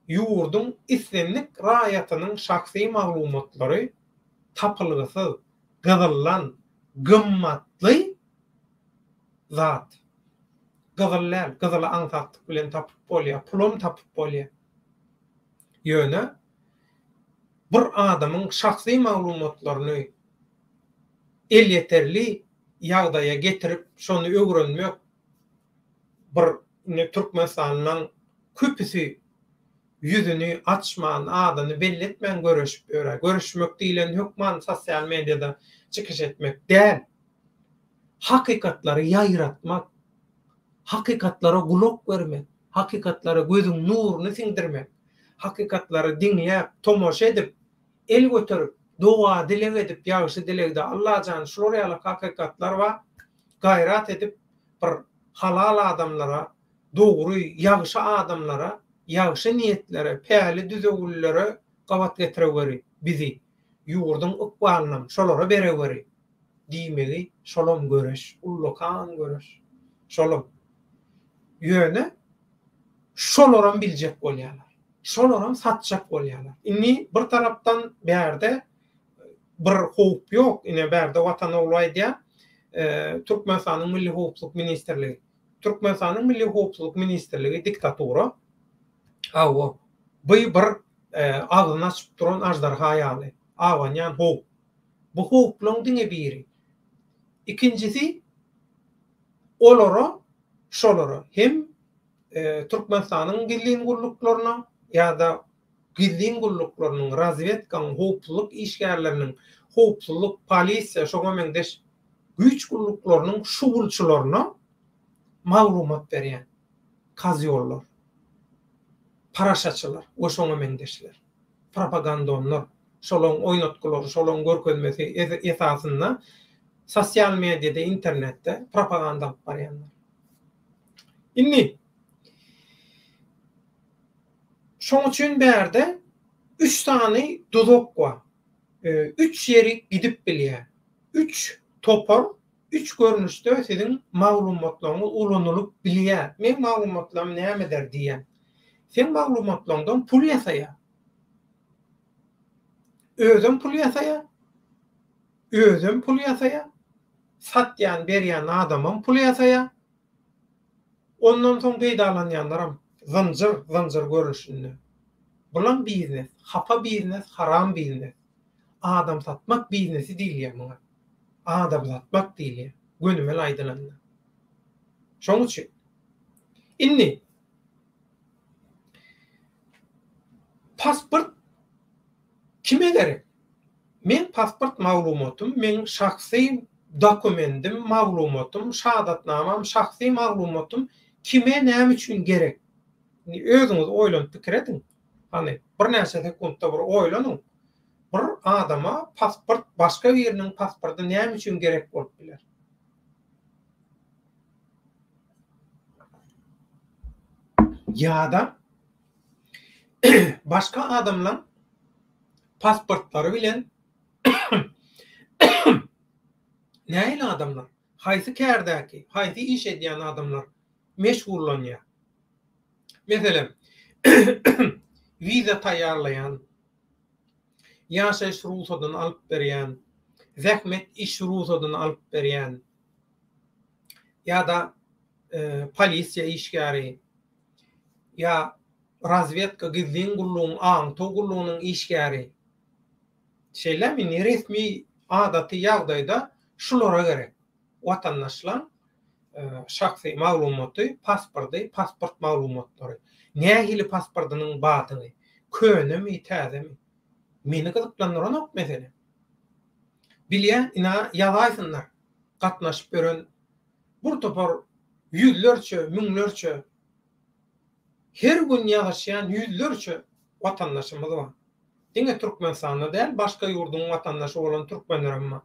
ýurdun, Islenlik raýatynyň şahsy maglumatlary tapylgysyz, gyzyllan, gymmatly zat. Gyzyllar, gyzyly aňsatlyk bilen tapyp bolýar, pulum tapyp bolýar. Ýöne bir adamyň şahsy maglumatlaryny el ýeterli ýagdaýa getirip şonu öwrenmek bir Türkmenistanyň köpüsi yüzünü açman, adını belli etmen görüşmek diýilen hökman sosial mediada çykyş etmek däl. Hakykatları ýaýratmak, hakykatlara gulak bermek, hakykatlara gözüň nuruny siňdirmek, hakykatları diňläp, tomoşa edip, el götürüp, doğa dilek edip, ýagşy dilekde Allah jan şol ýaly hakykatlar bar, gaýrat edip bir halal adamlara, dogry, ýagşy adamlara, ýagşy niýetlere, päli düzegüllere gawat getireberi bizi ýurdun ykbalyna şolara bereberi diýmegi şolom göreş, ullokan göreş. Şolom. Ýöne şolaram biljek bolýarlar. Şolaram satjak bolýarlar. Inni bir tarapdan bärde bir howp ýok, ine bärde watan ulaýdy. Türkmenistanyň Milli Howpsuzlyk Ministrligi. Türkmenistanyň Milli Howpsuzlyk Ministrligi diktatura. Awa bu bir agzyny açyp duran ajdarha ýaly. Awanyan howp. Bu howpluň diňe biri. İkincisi olara şolara hem Türkmenistanyň gilliň gulluklarına ýa-da gilliň gulluklarynyň razvedkan howpsuzlyk işgärleriniň howpsuzlyk polisiýa şoňa meňdeş güýç gulluklarynyň şugulçylaryna maglumat berýän kazýollar, paraşaçylar, oşoňa meňdeşler, propagandonlar, şolaň oýnatgylary, şolaň görkezmesi esasynda sosial mediada, internetde propaganda barýanlar. Inni şoň üçin berde 3 tane dozok bar. 3 yeri gidip bilýär. 3 topar, 3 görnüşde sizin maglumatlaryňyz ulanylyp bilýär. Men maglumatlarym näme der diýen. Sen maglumatlaryndan pul ýasaýa. Özüm pul ýasaýa. Özüm pul ýasaýa. Satýan, berýän adamam pul ýasaýa. Ondan soň peýdalanýanlaram zınjır görüşünde. Bulan biznes, hapa biznes, haram biznes. Adam satmak biznesi diýilýär muňa. Adam satmak diýilýär. Gönümel aýdylandy. Şoň üçin inni pasport kime gerek? Men pasport maglumatym, men şahsy dokumentim, maglumatym, şahadatnamam, şahsy maglumatym kime näme üçin gerek? Özüňiz oýlanyp pikir edin. Hani bir näçe sekundda bir oýlanyň. Bir adama pasport, başga biriniň pasporty näme üçin gerek bolup biler? Ýa-da başga adamlaň pasportlary bilen näil adamlar, haýsy kärdäki, haýsy iş edýän adamlar meşgullanýar. Meselem, viza taýýarlayan, ýaşaýyş ruhsatyny alyp berýän, zähmet iş ruhsatyny alyp berýän, ýa-da polisiýa işgäri, ýa razvedka gizliň gullugyň, aňto gullugynyň işgäri. Şeýle resmi adaty ýagdaýda şulara gerek. Watandaşlar şahsy maglumaty, pasporty, pasport maglumatlary. Nähili pasportynyň batyny, könemi, täzemi. Meni gyzyklandyran ok mesele. Bilýän, ina ýazaýsynlar, gatnaşyp gören bir topar yüzlerçe, müňlerçe her gün ýaşaýan yüzlerçe watandaşymyz bar. Diňe Türkmenistanda däl, başga ýurduň watandaşy bolan türkmenlerim bar.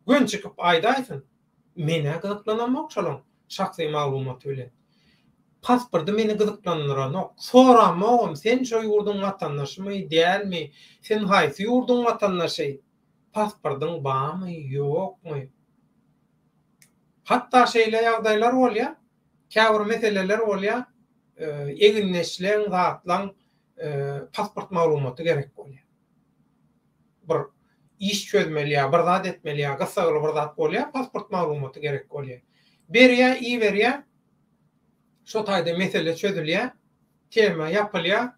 Gün çykyp aýdaýsyn, mene gyzyklanmak şolaň şahsy maglumaty bilen. Pasporty meni gyzyklandyran ok. Soramagam, sen şo ýurduň watandaşymy, dälmi? Sen haýsy ýurduň watandaşy? Pasportyň barmy, ýokmy? Hatda şeýle ýagdaýlar bolýar, käbir meseleler bolýar, eginleşilen zatlaň pasport maglumaty gerek bolýar. Bir iş çözmeliyä, bir zat etmeliyä, gysgaly bir zat bolýar, pasport maglumaty gerek bolýar. Berýär, berýär. Şo taýda mesele çözülýär, tema ýapylýar.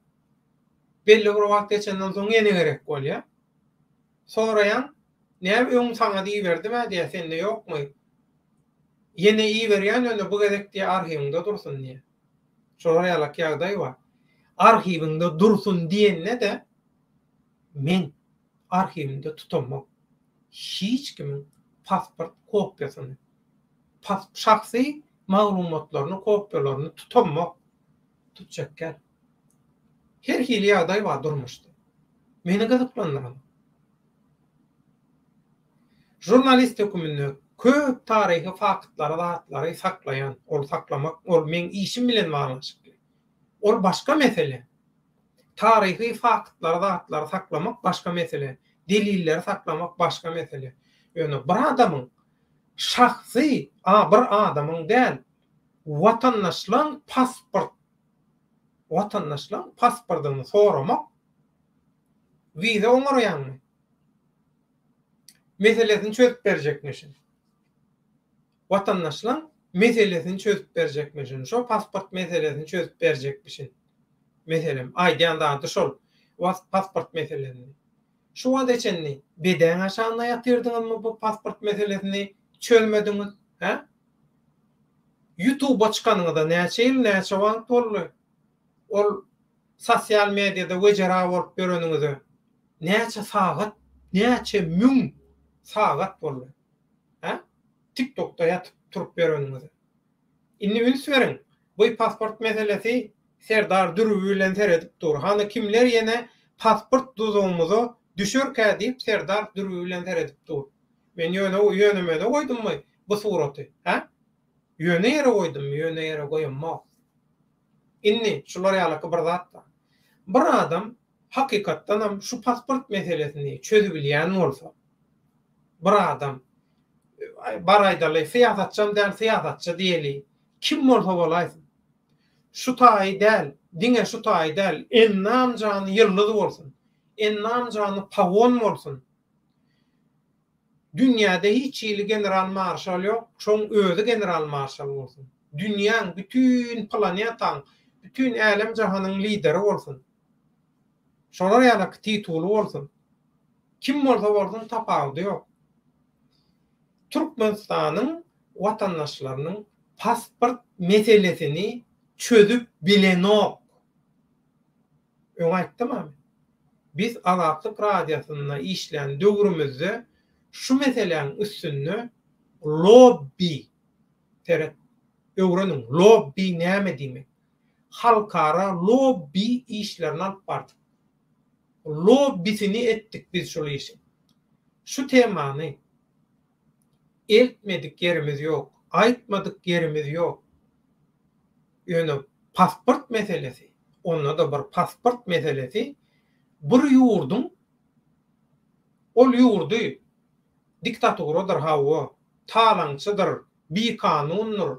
Belli bir wagt geçenden soň ýene gerek bolýar. Soraýan, näme öň saňa diýberdim diýär, sende ýokmy? Ýene berýän, ýöne bu gerek diýär arhiwinde dursun diýär. Şoraýalak ýagdaý bar. Arhiwinde dursun diýenne de men arhiwinde tutamak. Hiç kimin pasport kopyasyny, şahsy maglumatlaryny, kopyalaryny tutamak tutjak. Her hili ýagdaý bar durmuşdy. Meni gyzyklandyran. Jurnalist hökümünde köp tarihi faktlary, zatlary saklayan, ol saklamak, ol men işim bilen baglanşykly. Ol başga mesele. Tarihi faktlary, zatlary saklamak başga mesele. Delilleri saklamak başga mesele. Ýöne bir adamyň şahsy, bir adamyň däl, watandaşlaryň pasportyny soramak wiza oňarýanmy? Meselesini çözüp berjekmişin. Vatandaşlaryň meselesini çözüp berjekmişin. Şo pasport meselesini çözüp berjekmişin. Meselem aýdýanda şol pasport meselesini. Şu wagt içinde beden aşaňa ýatyrdyňyzmy bu pasport meselesini çözmediňiz? Ha? YouTube açkanyňyzda näçe ýyl näçe wagt boldy? Ol sosial mediada wejera bolup göreniňizi näçe sagat, näçe müň sagat boldy? Ha? TikTok'ta ýatyp turup bereniňizi. Inni üns beriň. Bu pasport meselesi Serdar Dürüw bilen seredip dur. Hany kimler ýene pasport duzugymyzy düşürkä diýip Serdar Dürüw bilen seredip dur. Men ýöneme de goýdummy bu suraty? Ha? Ýöne ýere goýdum, ýöne ýere goýanmak. Inni şular ýalyky bir zat. Bir adam hakykatdan hem şu pasport meselesini çözüp bilýän bolsa, bir adam bar aýdaly syýasatçym däl syýasatçy diýeli. Kim bolsa bolaýsyn. Şu taý däl, diňe şu taý däl, ennam jany ýyldız bolsun. Ennam jany pawon bolsun. Dünýäde hiç ýyly general marşal ýok, şoň özü general marşal bolsun. Dünýäň bütün planetaň, bütün älim jahanyň lideri bolsun. Şolar ýaly tituly bolsun. Kim bolsa bolsun tapawdy ýok. Türkmenistanyň watandaşlarynyň pasport meselesini çözüp bilenok. Öňe aýtdym. Biz Azatlyk radiosyna işlän döwrümizde şu meseleň üstünde lobby teret öwreniň. Lobby näme diýmek? Halkara lobby işlerini alyp bardyk. Lobbysini etdik biz şol işi. Şu temany eltmedik yerimiz yok, aýtmadyk yerimiz yok. Ýöne pasport meselesi, onda da bir pasport meselesi, bir ýurdun, ol ýurdy diktaturadyr hawa, talaňçydyr, bikanundyr.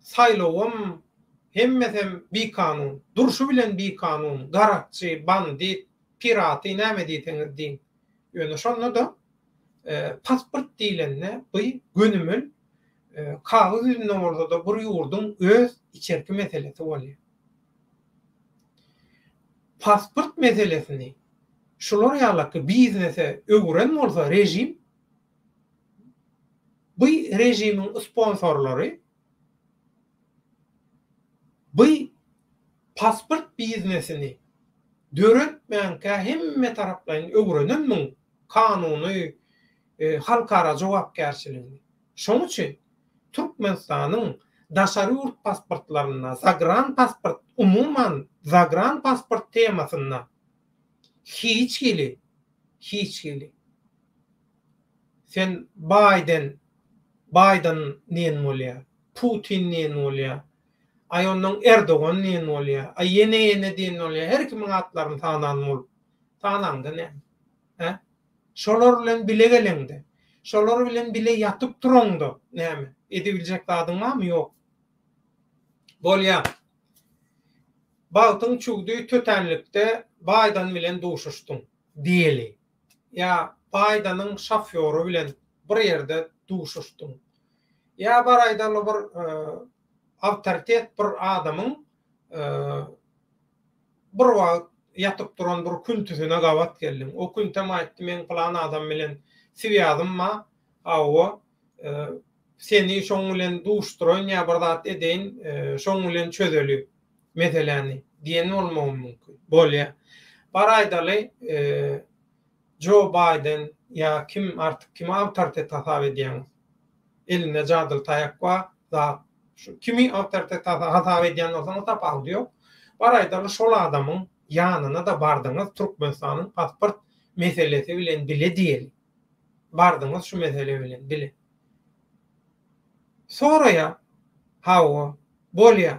Saýlawam hemmesem bikanun, durşu bilen bikanun, garakçy, bandit, piraty näme diýseňiz diýin. Ýöne şonda da pasport diýilende bu gönümül kağız ýüzünden bolsa da bir ýurdun öz içerki meselesi bolýar. Pasport meselesini şular ýalyky biznese öwren bolsa rejim, bu rejimiň sponsorlary bu pasport biznesini döretmänkä hemme taraplaryň öwrenenmiň kanuny halkara jogapkärçiligini. Şoň üçin Türkmenistanyň daşary ýurt pasportlaryna, zagran pasport, umuman zagran pasport temasyna hiç geli. Sen Biden näme bolýar? Putin näme bolýar? Ayondan Erdogan näme bolýar? Ýene diýen bolýar. Her kimiň atlaryny tanandy näme? Ha? Şolar bilen bile geleňdi. Şolar bilen bile ýatyp duraňdy. Näme? Edebiljek zadyň barmy? Ýok. Bolýar. Baltyň çugdy tötenlikde Biden bilen duşuşdyň diýeli. Ya Bidenyň şoföri bilen bir ýerde duşuşdyň. Ya bar aýdaly bir awtoritet bir adamyň bir wagt ýatyp duran bir küntüsine gawat geldim. O künte maýtdy men falan adam bilen siýadymma, awa seni şoň bilen duşduran ýa bir zat edeň, şoň bilen çözeli meseleni diýen bolmagy mümkin. Bolýar. Bar aýdaly Joe Biden ýa kim artık kim awtoritet hasap edýän eline jadyl taýak wa zat şu kimi awtoritet hasap edýän bolsa tapawdy ýok. Bar aýdaly şol adamyň ýanyna da bardyňyz, Türkmenistanyň pasport meselesi bilen bile diýeli. Bardyňyz şu mesele bilen bile. Soraýa hawa bolýar.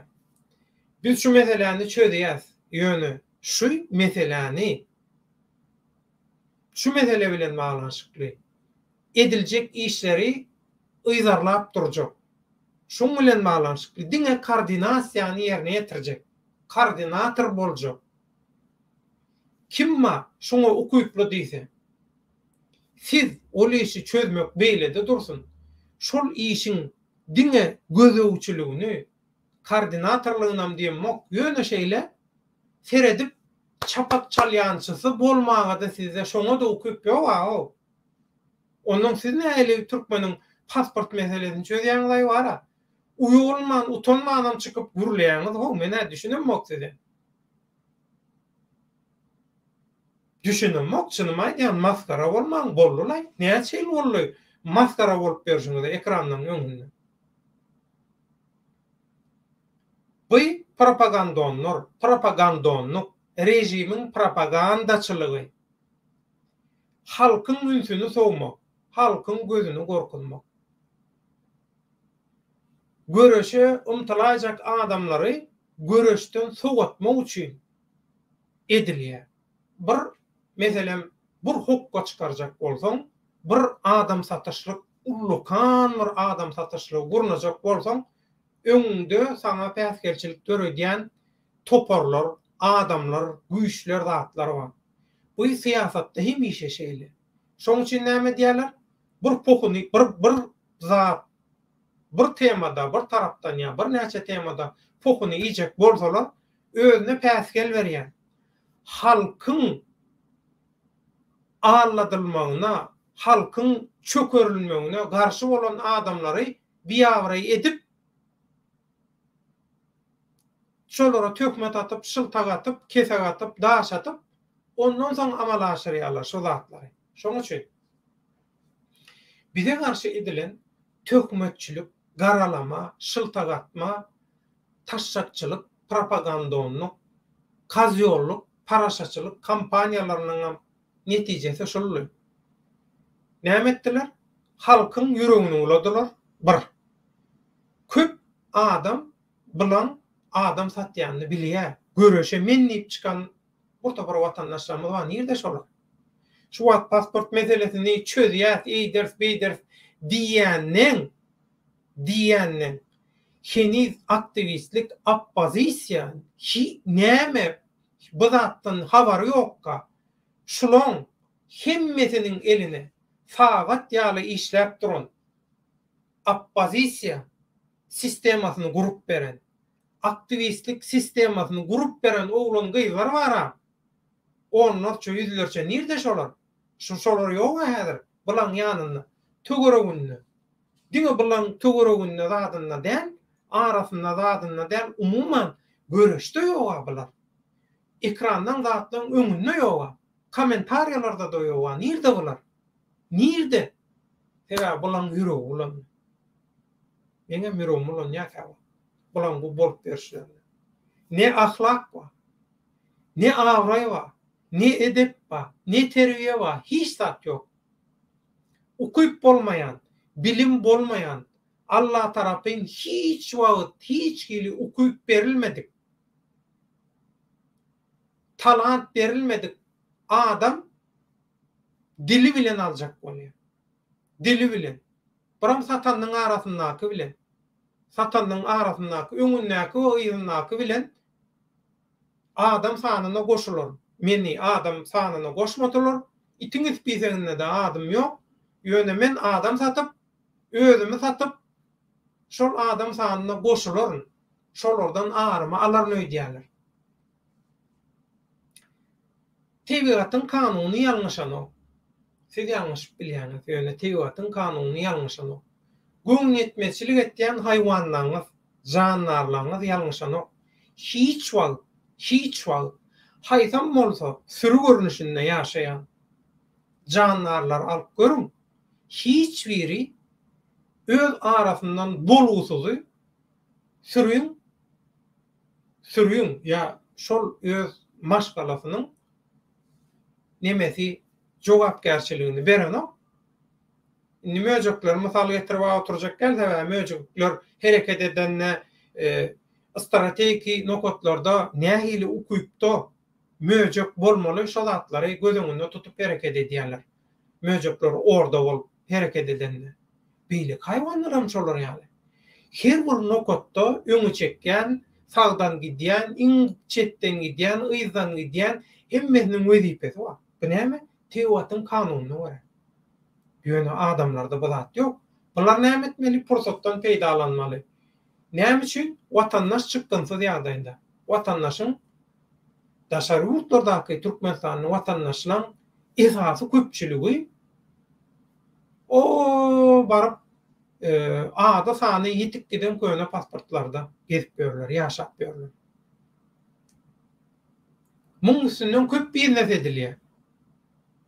Biz şu meseleni çözeýäs. Ýöne şu mesele bilen baglanşykly ediljek işleri ýyzarlap durjak. Şoň bilen baglanşykly diňe koordinasiýany ýerine ýetirjek. Koordinator boljak. Kimma şoňa ukuyply diýse. siz ol işi çözmek beýlede dursun. Şol işin diňe gözegçiligini koordinatorlygynam diýmek ýöne şeýle seredip çapak çalýançysy bolmaga da size şoňa da ukyp ýok. Onuň siz näle türkmeniň pasport meselesini çözýänler bara. Uýulman, utanmanam çykyp gürleýäňiz, ho, mene düşünemek size. Düşünemek çynyma aýdýan maskara bolmaň bollulay. Näçe bolly maskara bolup berýärsiňiz ekranyň öňünde. Bu propagandonlyk rejimiň propagandaçylygy. Halkyň ünsüni sowmak, halkyň gözüni gorkutmak. Göreşe umtylajak adamlary göreşden soğutmak üçin edilýär. Bir meselem bir hukka çıkaracak bolsaň, bir adam satışlyk, ullukan bir adam satışlyk gurnajak bolsaň, öňünde sana päsgerçilik töredýän toparlar, adamlar, güýçler, zatlar bar. Bu siýasatda hemişe şeýle. Şoň üçin näme diýerler? Bir pokuny, bir zat, bir temada, bir tarapdan ýa bir näçe temada pokuny iýjek bolsalar, özüne päsgel berýär. Halkyň ağladylmagyna, halkyň çökerilmegine garşy bolan adamlary biýawry edip şolara tökmet atyp, şyltak atyp, kesek atyp, daş atyp, ondan soň amal aşyrýarlar şu zatlary. Şoň üçin bize garşy edilen tökmetçilik, garalama, şyltak atma, taşşakçylyk, propagandonlyk, kazyollyk, paraşaçylyk kampaniýalarynyň netijesi şolly. Näme etdiler? Halkyň ýüregini uladylar. Bir. Köp adam bilen adam satýanny bilýär. Göreşe menniýip çykan orta bir watandaşlarymyz bar. Nirde şolar? Şu pasport meselesini çözýär, eýders, beýders diýenden heniz aktivistlik, oppozisiýa näme bu zatdan habary ýokka. Şulan hemmesinin eline fağat ýaly işläp duran oppozisiýa sistemasyny gurup beren, aktivistlik sistemasyny gurup beren oglan gyzlar bar. Onlar ço yüzlerçe nirde şolar? Şolar ýok häzir. Bulan ýanynda tögeregünde. Diňe bulan tögeregünde zadynda däl, arasynda zadynda däl, umuman göreşde ýok bular. Ekrandan zatdan öňünde ýok. Komentariýalarda da ýok. Nirde bular? Nirde? Hera bulan ýüregi bulan. Meňe ýüregim bulan ýa-da. Bulan bu bolup berýär. Ne ahlak bar, ne awray bar, ne edep bar, ne terbiýe bar, hiç zat ýok. Ukyp bolmayan, bilim bolmayan, Allah tarapyn hiç wagt, hiç gili ukyp berilmedik. Talant berilmedik. Adam dili bilen aljak bolýar. Dili bilen. Biram satanyň arasyndaky bilen. Satanyň arasyndaky, öňündäki we ýygynyňdaky bilen adam sanyna goşular. Meni adam sanyna goşmadylar. Itiň ispiseginde de adam ýok. Ýöne men adam satyp, özümi satyp, şol adam sanyna goşular. Şolardan aryma alarny öýdýärler. Tebigatyň kanuny ýalňyşany. Siz ýalňyş bilýäňiz, ýöne tebigatyň kanuny ýalňyşany. Gün etmezçilik etdiğin hayvanlarınız, canlarlarınız yanlışanok. Hiç var. Haytan bolsa, sürü görünüşünde yaşayan canlarlar alıp görün. Hiç biri öz arasından bolusuzu sürüyün ya şol öz maşgalasının nemesi jogapkärçiligini beren o. Möjükler misal getirip oturacak gelse möjükler hareket edenne stratejik nokotlarda nähili ukypda möjük bolmaly şol zatlary gözüňünde tutup hareket edýärler. Möjükler orada bolup hareket edenler. Beýle hayvanlaram şolar ýaly. Her bir nokotda öňü çekýän, sagdan gidýän, iň çetden gidýän, ýyzdan gidýän hemmesiniň wezipesi bar. Bu näme? Tebigatyň kanuny bar. Ýöne adamlarda bu zat ýok. Bular näme etmeli? Pursatdan peýdalanmaly. Näme üçin? Watandaş çykdynsyz ýagdaýynda. Watandaşyň daşary ýurtlardaky Türkmenistanyň watandaşlaryň esasy köpçüligi o baryp ada sany ýetip giden köne pasportlarda gezip görler, ýaşap görler. Muň üstünden köp biznes edilýär.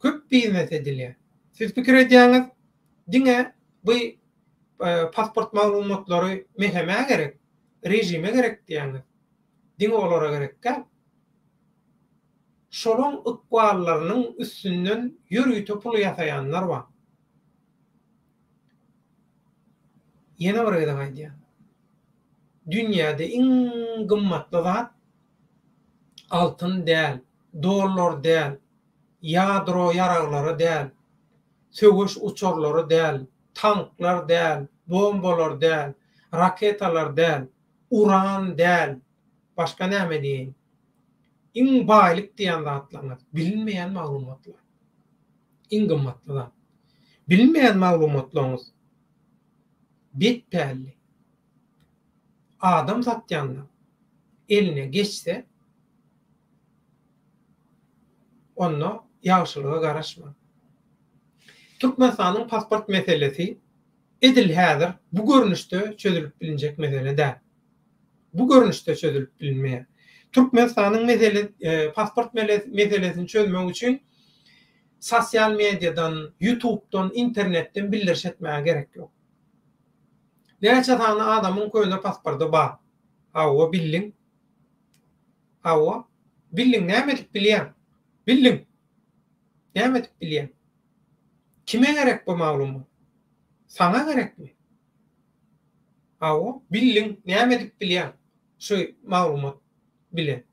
Köp biznes edilýär. Siz pikir edýäňiz, diňe bu pasport maglumatlary meheme gerek, rejime gerek diýäňiz. Diňe olara gerek gel. Şolon ykballarynyň üstünden ýürüýte pul ýasaýanlar bar. Ýene bir gada gaýdýar. Dünýäde iň gymmatly zat altyn däl, dollar däl, ýadro ýaraglary däl, söwüş uçurlary däl, tanklar däl, bombalar däl, raketalar däl, uran däl, başga näme diýin? Iň baýlyk diýen zatlar, bilinmeýän maglumatlar. Iň gymmatly zat. Bilinmeýän maglumatlaryňyz bitpälli. Adam satýanlar eline geçse onu ýagşylyga garaşma. Türkmenistanyň pasport meselesi edil häzir bu görnüşde çözülüp bilinjek mesele däl. Bu görnüşde çözülüp bilinmeýär. Türkmenistanyň pasport meselesini çözmek üçin sosial mediadan, YouTube'dan, internetden bildirş etmäge gerek ýok. Näçe tane adamyň köýnde pasporty bar. Hawa billiň. Hawa billiň näme edip bilýär? Billiň. Näme edip bilýär? Kime gerek bu maglumat? Sana gerekmi? Hawa billiň näme edip bilýär? Şu maglumat bilen.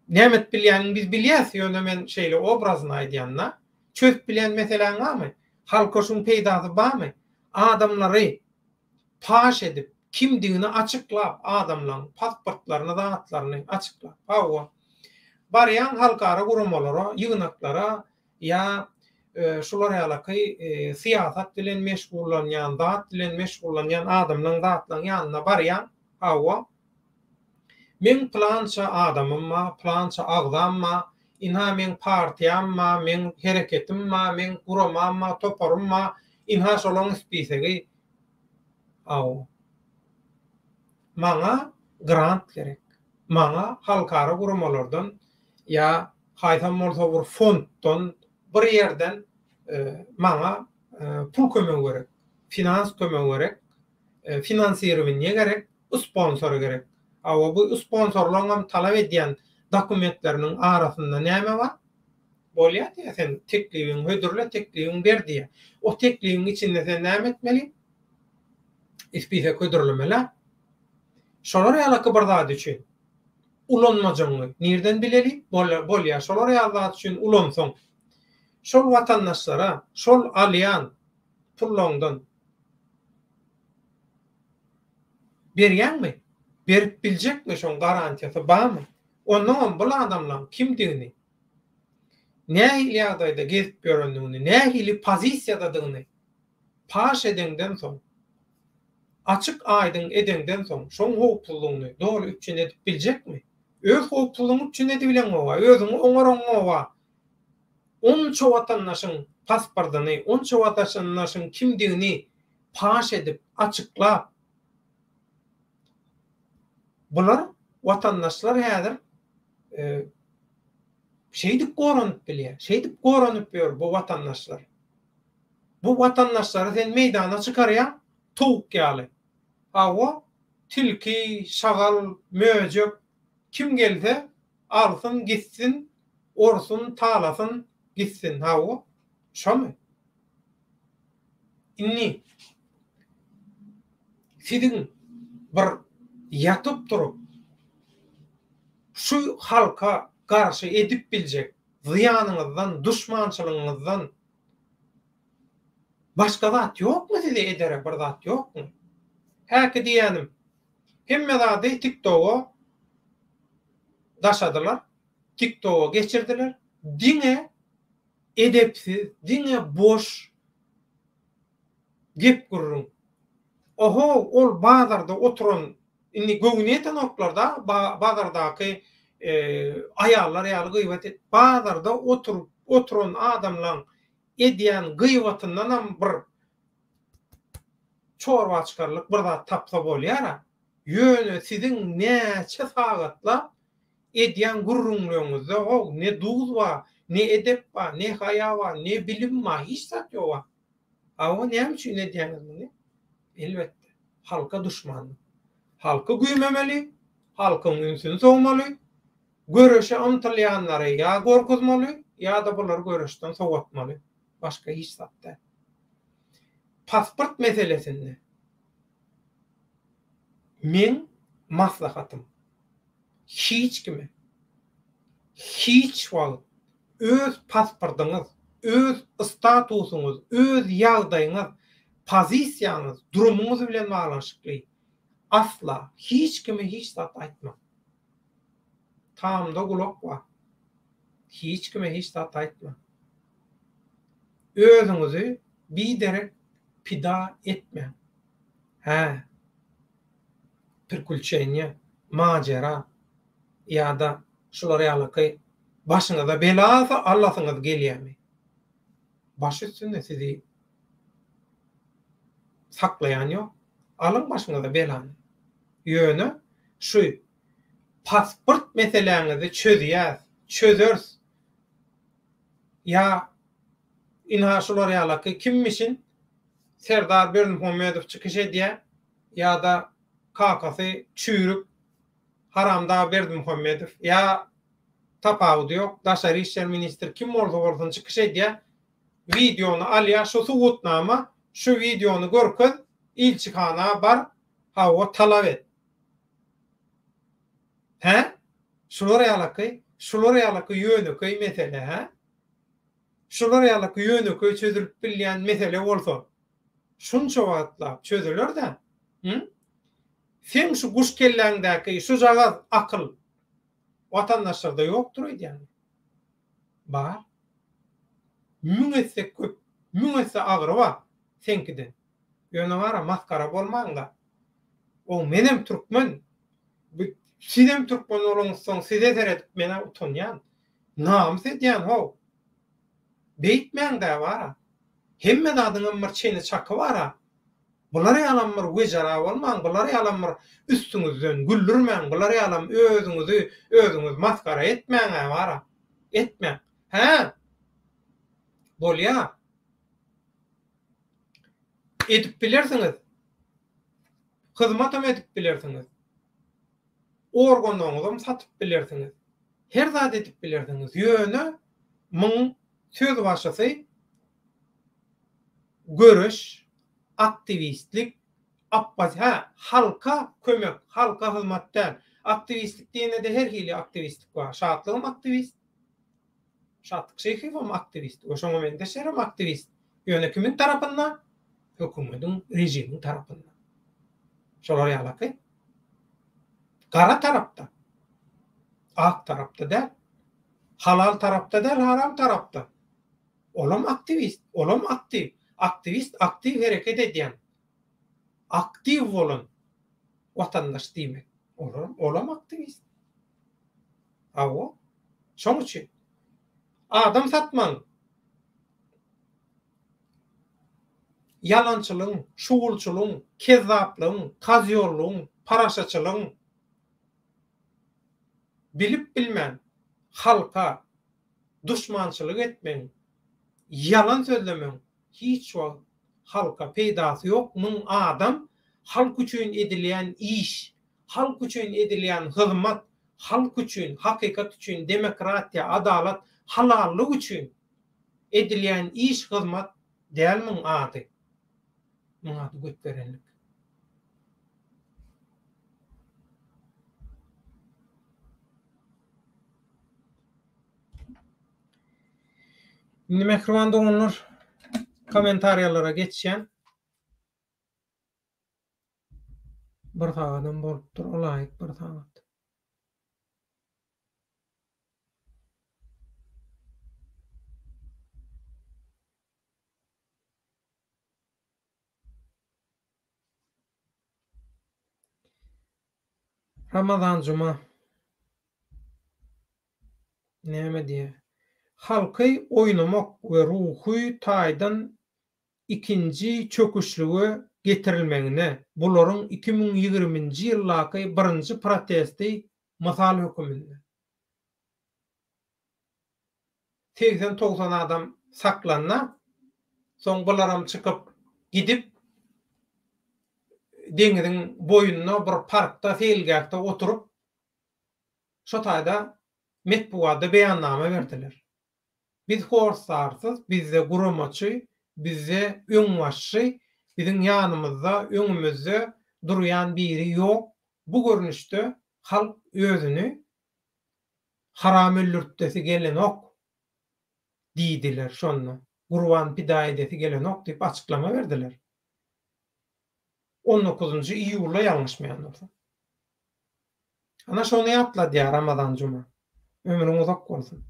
Näme edip bilýäniňi biz bilýäs, ýöne men şeýle obrazyny aýdýanlar. Çözüp bilen meselen gamy? Halka şuň peýdasy barmy? Adamlary paş edip kimdigini açıklap adamlaryň pasportlaryny, zatlaryny açıklap. Hawa barýan halkara gurumlara, ýygnaklara ýa şular ýalyky siýasat bilen meşgullanýan, zat bilen meşgullanýan adamlaryň zatlaryň ýanyna barýan. Hawa men plança adamymma, plança agzamma, inha men partiýamma, men hereketimma, men guramamma, toparymma, inha şolaryň spisegi. Maňa grant gerek. Maňa halkara guramalardan ýa haýsam bolsa bir fonddan bir ýerden maňa pul kömek gerek, finans kömek gerek, finansiýerownie gerek, sponsor gerek. Bu sponsorlaryň talap edýän dokumentleriniň arasynda näme bar? Bolýar diýär, sen teklibiň hödürle teklibiň berdi. O teklibiň içinde sen näme etmeli? İspise ködürlemeli. Şolar ýalyky bir zat üçin ulanmajagyny nerden bileli? Bolýar şolar ýaly üçin ulansoň. Şol watandaşlara, şol alýan pullaryňdan berýänmi? Berip biljekmi şoň garantiýasy barmy? Ondan bu adamlaryň kimdigini, nähili ýagdaýda gezip görendigini, nähili pozisiýadadygyny paş edenden soň, açyk aýdyn edenden soň şoň howplulygyny dogry üçin edip biljekmi? Öz howplulygyny üçin edip bilen gowa, özüňi oňaran gowa. Onça watandaşyň pasportyny, onça watandaşyň kimdigini paş edip açyklap bular watandaşlar häzir şeýdip goranyp bilýär. Şeýdip goranyp ýör bu watandaşlar. Bu watandaşlary sen meýdana çykarýan towuk ýaly. Hawa tilki, şagal, möjek kim gelse alsın gitsin, orsun, talasın gitsin. Hawa şomy. Inni sizin bir yatıp durup şu halka karşı edip biljek ziyanınızdan, düşmançılığınızdan başka zat yok mu size ederek bir zat yok mu? Häki diýenim, hemme zady TikTok'a daşadylar, TikTok'a geçirdiler, diňe edepsiz, diňe boş gep gurrun. Oho, ol bazarda oturan inni göwneten oklarda bazardaky ayallar ýaly gıйbat et. Bazarda oturan adamlaryň edýän gıйbatyndanam bir çorba çykarlyk bir zat tapsa bolýar. Ýöne siziň näçe sagatla edýän gurrunlygyňyzda ne duz bar, ne edep bar, ne haya bar, ne bilim bar, hiç zat ýok. Awa näme üçin edýäňiz muny? Elbetde halka düşmanlyk. Halka güýmemeli, halkyň ünsüni sowmaly, göreşe ymtylýanlary ýa gorkuzmaly, ýa-da bular göreşden sowatmaly. Başga hiç zat däl. Pasport meselesinde men maslahatym hiç kime, hiç wagt öz pasportuňyz, öz statusyňyz, öz ýagdaýyňyz, pozisiýaňyz, durumuňyz bilen baglanşykly asla hiç kime hiç zat aýtma. Tamamda gulak bar. Hiç kime hiç zat aýtma. Özüňizi bir derek pida etme. He. Prikulçenýe, majera ýa-da şulara ýalyky başyňyza bela Allahyňyz gelýärmi? Baş üstünde sizi saklayan ýok. Alyň başyňyza belany. Ýöne şu pasport meseleňizi çözers. Ya inha şulara ýalyky kimmişin Serdar Berdimuhammedow çykyş edýär ýa-da kakasy çüýrüp Haramda Berdimuhammedow ýa tapawdy ýok, daşary işler ministri kim bolsa bolsun çykyş edýär, videonu alýar, şu subutnama, şu videonu görküz, ilçikana bar, hawa talap et. He? Şulara ýalyky ýöneköý mesele, he? Şulara ýalyky ýöneköý çözülip bilýän mesele bolsa, şunça wagtlap çözüler-de. Sen şu guş kelläňdäki şu jagaz akyl watandaşlarda ýokdur edýän. Bar. Müňese köp, müňese agyry bar senkiden. Ýöne bara maskara bolmaňda. O menem türkmen. Sizem türkmen olaňyzsoň size seredip mene utanýan. Namys edýän ho. Beýtmäňde bara. Hemme zadynyň bir çeni çaky bar. Bulary ýalam bir wejara bolmaň, bulary ýalam bir üstüňizden güldürmäň, bulary ýalam özüňiz maskara etmäň bara. Etmäň. He? Bolýar. Edip bilersiňiz. Hyzmatam edip bilersiňiz. Organoňyzam satyp bilersiňiz. Her zat edip bilersiňiz. Ýöne müň söz başlasy görüş, aktivistlik, halka kömek, halka hyzmatdan. Aktivistlik diýende her hili aktivistlik bar. Şatlygym aktivist. Şatlyk şeýhim aktivist. Oşoňa men de şeram aktivist. Ýöne kimin tarapyndan? Hökümetiň, rejimiň tarapyndan. Şolar ýalyky. Gara tarapda. Ak tarapda däl. Halal tarapda däl, haram tarapda. Olam aktivist, olam aktiv. Aktivist aktiv hereket edýän. Aktiv bolan watandaş diýmek. Olam aktivist. Awa. Şoň üçin adam satmaň. Yalançylyň, şuwulçylyň, kezzaplyň, kazyollyň, paraşaçylyň bilip bilmän halka düşmançylyk etmeň, yalan sözlemeň hiç wagt halka peýdasy ýok. Muň adam halk üçin edilýän iş, halk üçin edilýän hyzmat, halk üçin, hakykat üçin, demokratiýa, adalat, halallyk üçin edilýän iş, hyzmat dälmiň ady. Muň ady götberenlik. Indi mehriban doganlar komentariýalara geçýän. Bir sagatdan bolupdyr, olaýyk bir sagat. Ramazan juma näme diýe? Halky oýnamak we ruhy taýdan ikinji çöküşlüge getirilmegine, bularyň 2020-nji ýyllaky birinji protesti mysal höküminde. 80-90 adam saklanna, soň bularam çykyp gidip deňiziň boýunna bir parkda, selgäkde oturup şo taýda metbuatda beýannama berdiler. Biz horsarsız, bizde guramaçy, bizde öňbaşçy, biziň ýanymyzda, öňümizde durýan biri ýok. Bu görnüşde halk özüni haram öldürtdesi gelenok diýdiler şonu. Gurban pida edesi gelenok diýip açıklama berdiler. 19-njy iýulda ýalňyşmaýan bolsa. Ana şonu ýatla diýär Ramazan juma. Ömrüň uzak bolsun.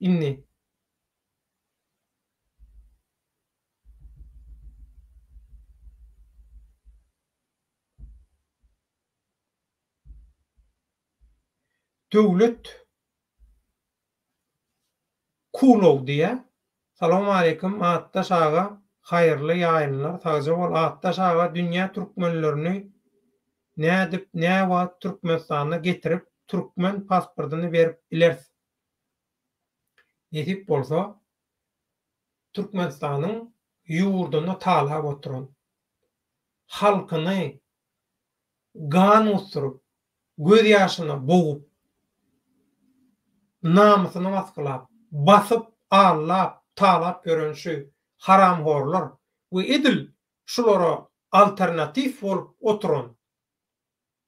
Inni. Döwlet Kulog diýe. Salam aleykum Attaş aga, haýyrly ýaýynlar. Taýja bol Attaş aga, dünýä türkmenlerini nädip näwa Türkmenistana getirip türkmen pasportyny berip bilersiz. Netip bolsa Türkmenistanyň ýurduny talap oturan halkyny gan usturup, göz ýaşyna bogup, namusyny masklap, basyp, allap, talap görenşi haramhorlar we edil şulara alternatif bolup oturan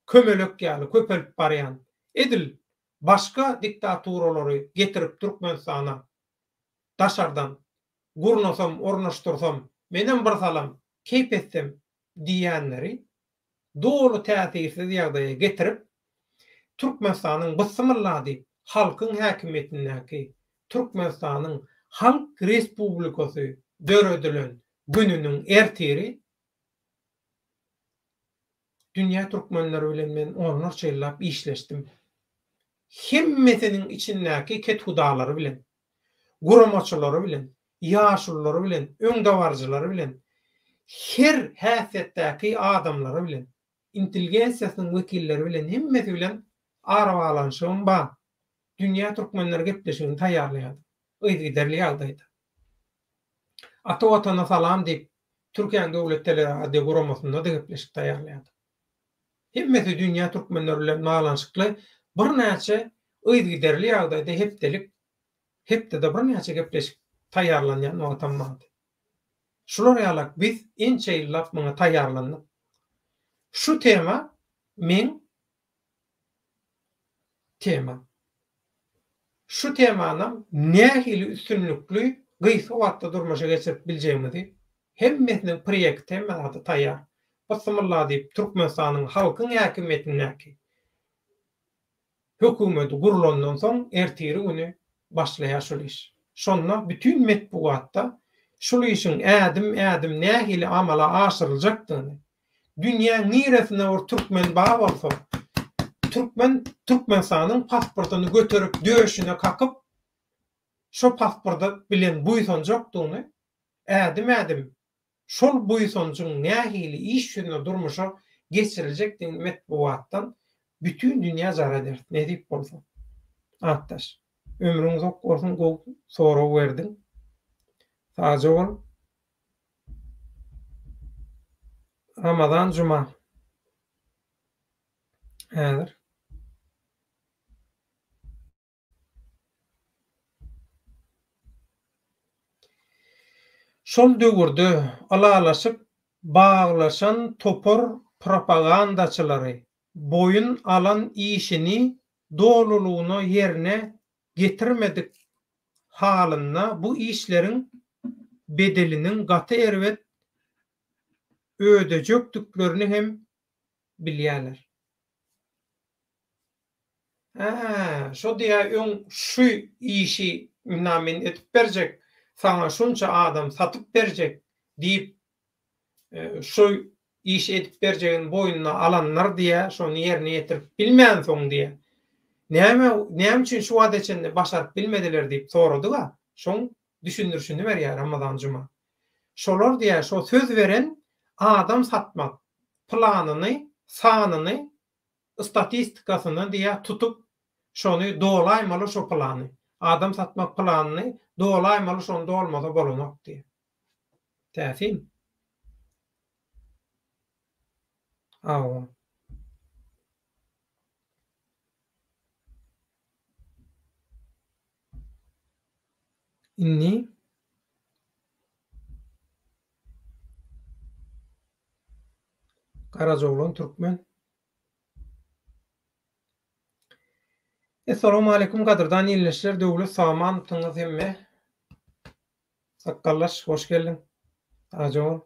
kömelek ýaly köpelip barýan edil başga diktaturalary getirip Türkmenistana daşardan gurnasam, ornaşdyrsam, menen bir salam keyp etsem diýenleri dolu täsirsiz ýagdaýa getirip Türkmenistanyň bysmyllady halkyň häkimetindäki Türkmenistanyň Halk Respublikasy döredilen gününiň ertiri dünýä türkmenleri bilen men onlarça ýyllap işleşdim. Hemmesiniň içindäki ket hudalary bilen, guramaçylary bilen, ýaşullary bilen, öňdawarjylary bilen, her häsiýetdäki adamlary bilen, intelligensiýasynyň wekilleri bilen hemmesi bilen arabalaşym bar. Dünýä türkmenleri gepleşigini taýýarlaýar. Öýgiderli ýagdaýda. Ata watana salam diýip Türkiýanyň döwlet telegrafy guramasynda da gepleşik taýýarlaýar. Hemmesi dünýä türkmenleri bilen malanşykly bir näçe öýgiderli ýagdaýda hepde bir näçe gepleşik taýýarlanýan wagtymady. Şular ýalak biz ençe ýyllap muňa taýýarlandyk. Şu tema şu temanyň nähili üstünlükli gysy wagtda durmaşa geçirip biljegimizi hemmesiniň proýekt temady taýýar. Basmylla diýip Türkmenistanyň halkyň häkimetindäki hökümeti gurulandan soň ertiri güni başlaýar şol iş. Şonda bütün metbuatda şol işiň ädim nähili amala aşyryljakdygyny, dünýäniň niresine bir türkmen bar bolsa, Türkmenistanyň pasportyny göterip döşüne kakyp şo pasporty bilen buýsanjakdygyny, ädim şol buýsanjyň nähili iş ýüzüne durmuşa geçiriljekdigini metbuatdan bütün dünýä zara eder. Ne diýip bolsa. Attaş, ömrüň uzak bolsun, gowy soraw berdiň. Taýja bol. Ramazan juma. Häzir şol döwürde alalaşyp baglaşan topor propagandaçylary boyun alan işini doluluğuna yerine getirmedik halında bu işlerin bedelinin gaty erwet ödejökdüklerini hem bilýärler. Şo diýär şu işi men etip berjek, sana şunça adam satyp berjek diýip şu iş edip berjegin boyunna alanlar diye şonu ýerine ýetirip bilmän soň diye. Näme üçin şu adeçende başaryp bilmediler diýip soradyga, şoň düşündürşini berýär Ramazan Juma. Şolar diye şo söz veren adam satmak planyny, sanyny, statistikasyny diye tutup şonu dolaýmaly şo plany. Adam satmak planyny dolaýmaly şonu dolmasa bolanok diye. Täsin. Awa. Inni Karazoglan türkmen. Assalamu alaykum gadyrdan ýerleşler döwlet saman tyňyz hemme. Sakkallaş hoş geldin. Karazoglan.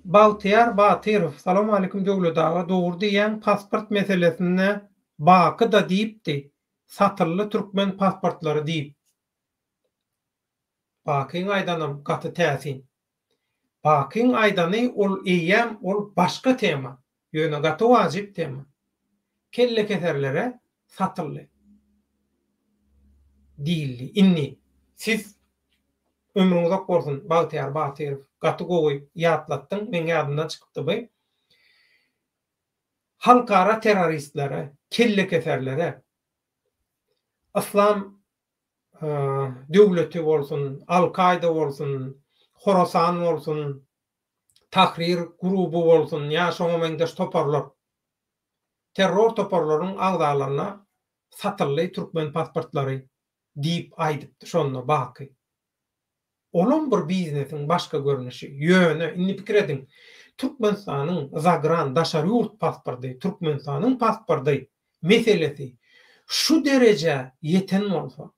Bawtyar Batyrov. Assalamu alaykum döwlet ağa. Dogry diýen pasport meselesine baky da diýipdi. Satyrly türkmen pasportlary diýip. Bakyň aýdanam gaty täsin. Bakyň aýdany ol eýem ol başga tema. Ýöne gaty wajyp tema. Kelle keserlere satyrly. Diýildi. Inni siz ömrüňiz ok bolsun Bawtyar Batyrov. Gaty goýup ýatlatdyň, meň ýadymdan çykypdy bu. Halkara teröristlere, kelle keserlere, Islam döwleti bolsun, Al-Qaida bolsun, Horasan bolsun, Tahrir grubu bolsun, ýa şoňa meňdeş toparlar. Terror toparlaryň agdalaryna satyrly türkmen pasportlary diýip aýdypdy şonu baky. Olan bir biznesiň başga görnüşi, ýöne, inni pikir edin. Türkmenistanyň zagran daşary ýurt pasporty, Türkmenistanyň pasporty meselesi şu derece ýeten bolsa,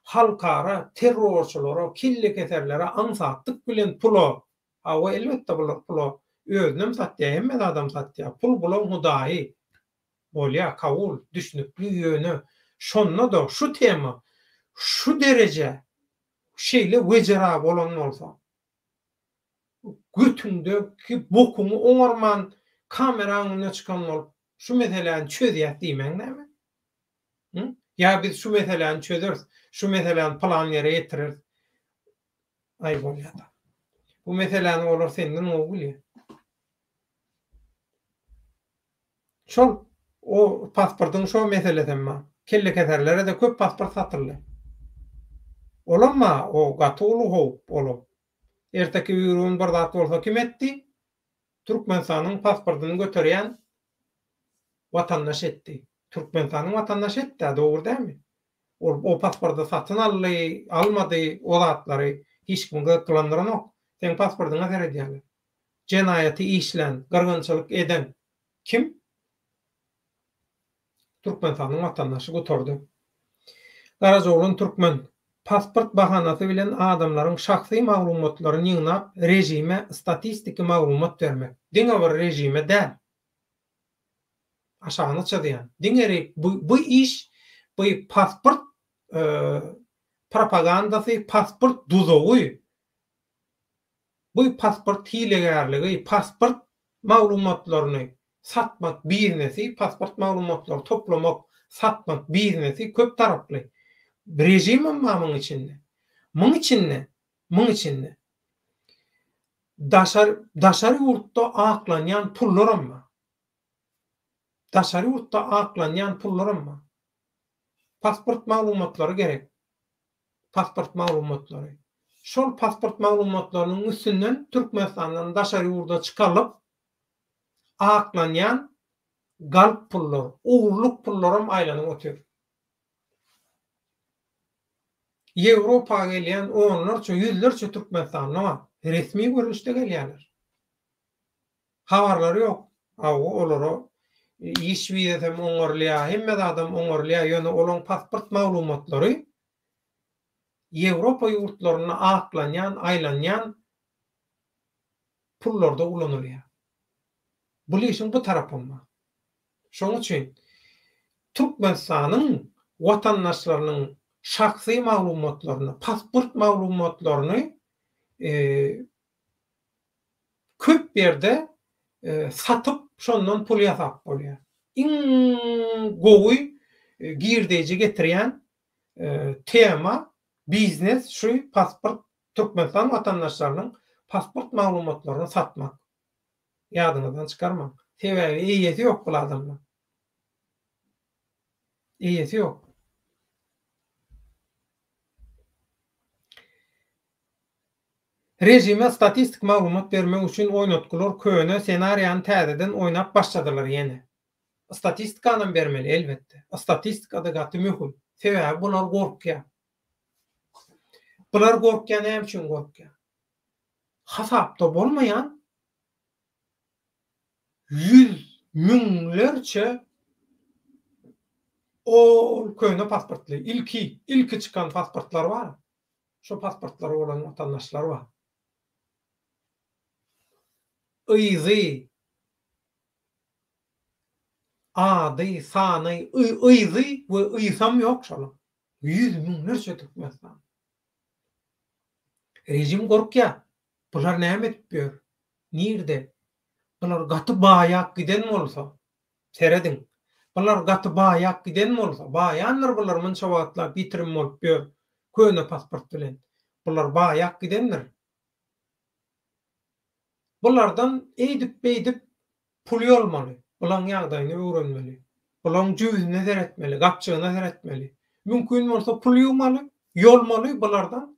halkara terrorçulara, kille keserlere ansatlyk bilen pulo, awa elbetde bular pulo özünem satýar, hemme adam satýar. Pul bulan hudaý bolýa kabul, düşnükli ýöne. Şonda da şu tema şu derece şeýle wejera bolan bolsa, götüňde ki bokumy oňarman kameraň önüne çykan bolup şu meseleni çözýär diýmeň näme? Ya biz şu meseleni çözeriz, şu meseleni plan ýere ýetiririz. Ay bolýar. Bu meseleni olar senden o bilýär. Şol o pasportyň şo meselesemme kelle keserlere de köp pasport satyrly. Olamma o gaty ulup olup. Erteki ýürüň bir zat bolsa kim etdi? Türkmenistanyň pasportyny göterýän watandaş etdi. Türkmenistanyň watandaşy etdi, dogry dälmi? O pasporty satyn almady, o zatlary hiç kim gıklandyrmak. Sen pasportyna gere edýärler. Jenaýaty işlen, gyrgynçylyk eden kim? Türkmenistanyň watandaşy göterdi. Garazoglan türkmen pasport bahanasy bilen adamlaryň şahsy maglumatlaryny ýygnap rejime statistiki maglumat bermek. Diňe bir rejime däl. Aşağını çadýan. Diňeri bu iş, bu pasport propagandasy, pasport duzogy. Bu pasport hilegerligi, pasport maglumatlaryny satmak biznesi, pasport maglumatlary toplamak, satmak biznesi köp taraply. Rejim mamyň içinde. Muň içinde. Daşary ýurtda aklanýan pullarym. Daşary ýurtda aklanýan pullarym. Pasport maglumatlary gerek. Pasport maglumatlary. Şol pasport maglumatlarynyň üstünden Türkmenistanyň daşary ýurda çykalyp aklanýan galp pullar, uğurluk pullarym aýlanyp ötür. Ýewropa gelýän onlarça, ýüzlerçe Türkmenistanyň resmi görünüşde gelýärler. Habarlary ýok. Olary iş wiýesem oňarlýar, hemme adam oňarlýar, ýöne olan pasport maglumatlary Ýewropa ýurtlaryna aklanýan, aýlanýan pullarda ulanylýar. Bu işin bu tarapynda. Şoň üçin Türkmenistanyň watandaşlarynyň şahsy maglumatlaryny, pasport maglumatlaryny köp berde satyp şondan pul ýasap bolýar. Iň gowy girdeji getirýän tema, biznes şu pasport, Türkmenistan watandaşlarynyň pasport maglumatlaryny satmak. Ýadyňyzdan çykarmaň. Sebäbi eýesi ýok bu adamlar. Eýesi ýok. Rejime statistik maglumat bermek üçin oýnatgylar köne senariýany täzeden oýnap başladylar ýene. Statistikany bermeli elbetde. Statistika da gaty möhüm. Sebäbi bular gorkýar. Bular gorkýan näme üçin gorkýar? Hasapda bolmaýan 100 miňlerçe ol köne pasportly ilki çıkan pasportlar var. Şu pasportlar olan vatandaşlar var. Ýzy, ady, sany, ýzy we ýsam ýok şolar. 100 miňlerçe Türkmenistan. Rejim gorkýar. Bular näme edip ber? Nirde? Bular gaty baýak giden bolsa, seredin. Bular gaty baýak giden bolsa, baýanlar bular munça wagtlar bitirim bolup ber. Köne pasport bilen. Bular baýak gidenler. Bulardan eýdip pul ýolmaly. Bulan ýagdaýyny öwrenmeli. Bulan jüzüne näzär etmeli, gapçygyna näzär etmeli. Mümkin bolsa pul ýolmaly, ýolmaly bulardan.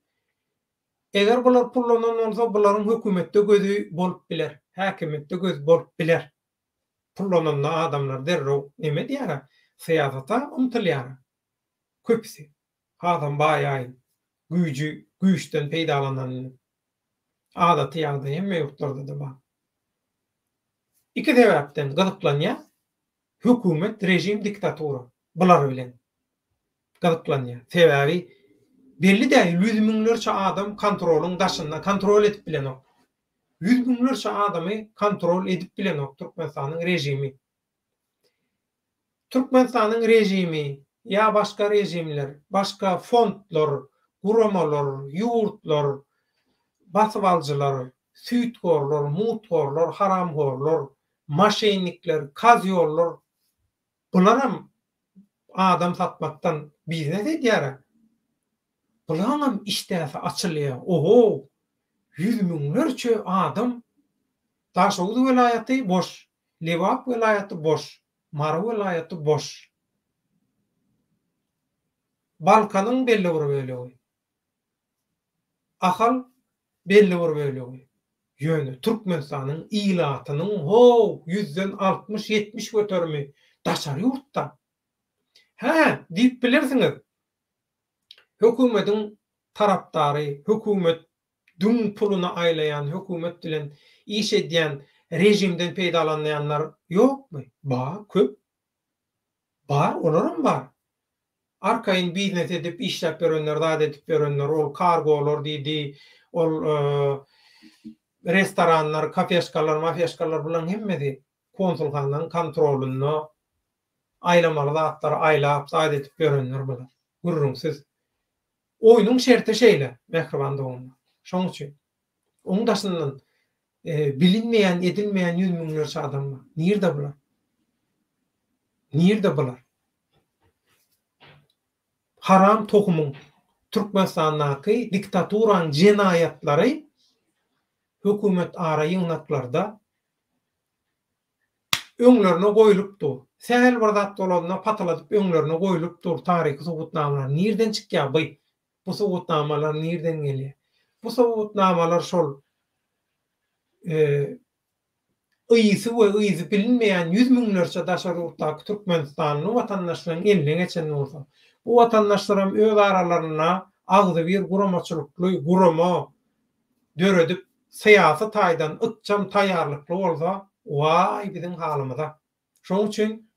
Eger bular pullanan bolsa, bularyň hökümetde gözü bolup biler. Häkimetde göz bolup biler. Pullanan adamlar derrew neme diýär? Syýasata umtylýar. Köpsi. Adam baýaý güýçden peýdalanan adaty ýagdaý hemme ýurtlarda da bar. Iki sebäpden gyzyklanýar. Hökümet, rejim, diktatura. Bular bilen gyzyklanýar. Sebäbi belli däl, 100 miňlerçe adam kontrolyň daşynda kontrol edip bilen ok. 100 miňlerçe adamy kontrol edip bilen ok Türkmenistanyň rejimi. Türkmenistanyň rejimi ýa başga rejimler, başga fondlar, guramalar, ýurtlar, basyp aljylar, süýtgorlar, mutgorlar, haramgorlar, maşennikler, kazýollar bularam adam satmaktan biznes edýär. Bularam işdäse açylýar. Oho! 100 miňlerçe adam Daşoğlu welaýaty boş, Lewak welaýaty boş, Mara welaýaty boş. Balkanyň belli bir bölegi. Ahal belli bir bölegi. Ýöne Türkmenistanyň ilatynyň 100den 60-70 götermi daşary ýurtda. Diýip bilersiňiz. Hökümetiň tarapdary, hökümet dün puluny aýlaýan, hökümet bilen iş edýän rejimden peýdalanýanlar ýokmy? Bar, köp. Bar, olaram bar. Arkaýyn biznes edip işläp berenler, zat edip berenler, ol kargolar diýdi, ol restoranlar, kafeşkalar, mafeşkalar bilen hemmedi konsulxananyň kontrolyny aýlamaly zatlar aýlap, zat edip berenler bolar. Gürrüňsiz. Oýnyň şerti şeýle, mehribandygyny. Şoň üçin oň daşyndan bilinmeýän, edilmeýän 100 miňlerçe adam bar. Nirde bular? Nirde bular? Haram tohumyň Türkmenistanyň diktaturaň jenaýatlary hökümet ara ýygnaklarda öňlerine goýulupdy. Sähel bir zat dolanyna pataladyp öňlerine goýulupdy. Taryhy subutnamalar nirden çykýar bu? Bu subutnamalar nirden gelýär? Bu subutnamalar şol ýysy we ýysy bilinmeýän 100 miňlerçe daşary ýurtdaky Türkmenistanyň watandaşlarynyň eline geçen bolsa, bu watandaşlaram öz aralaryna agzy bir guramaçylykly gurama döredip syýasy taýdan ykjam taýýarlykly bolsa, wai biziň halymyza. Şoň üçin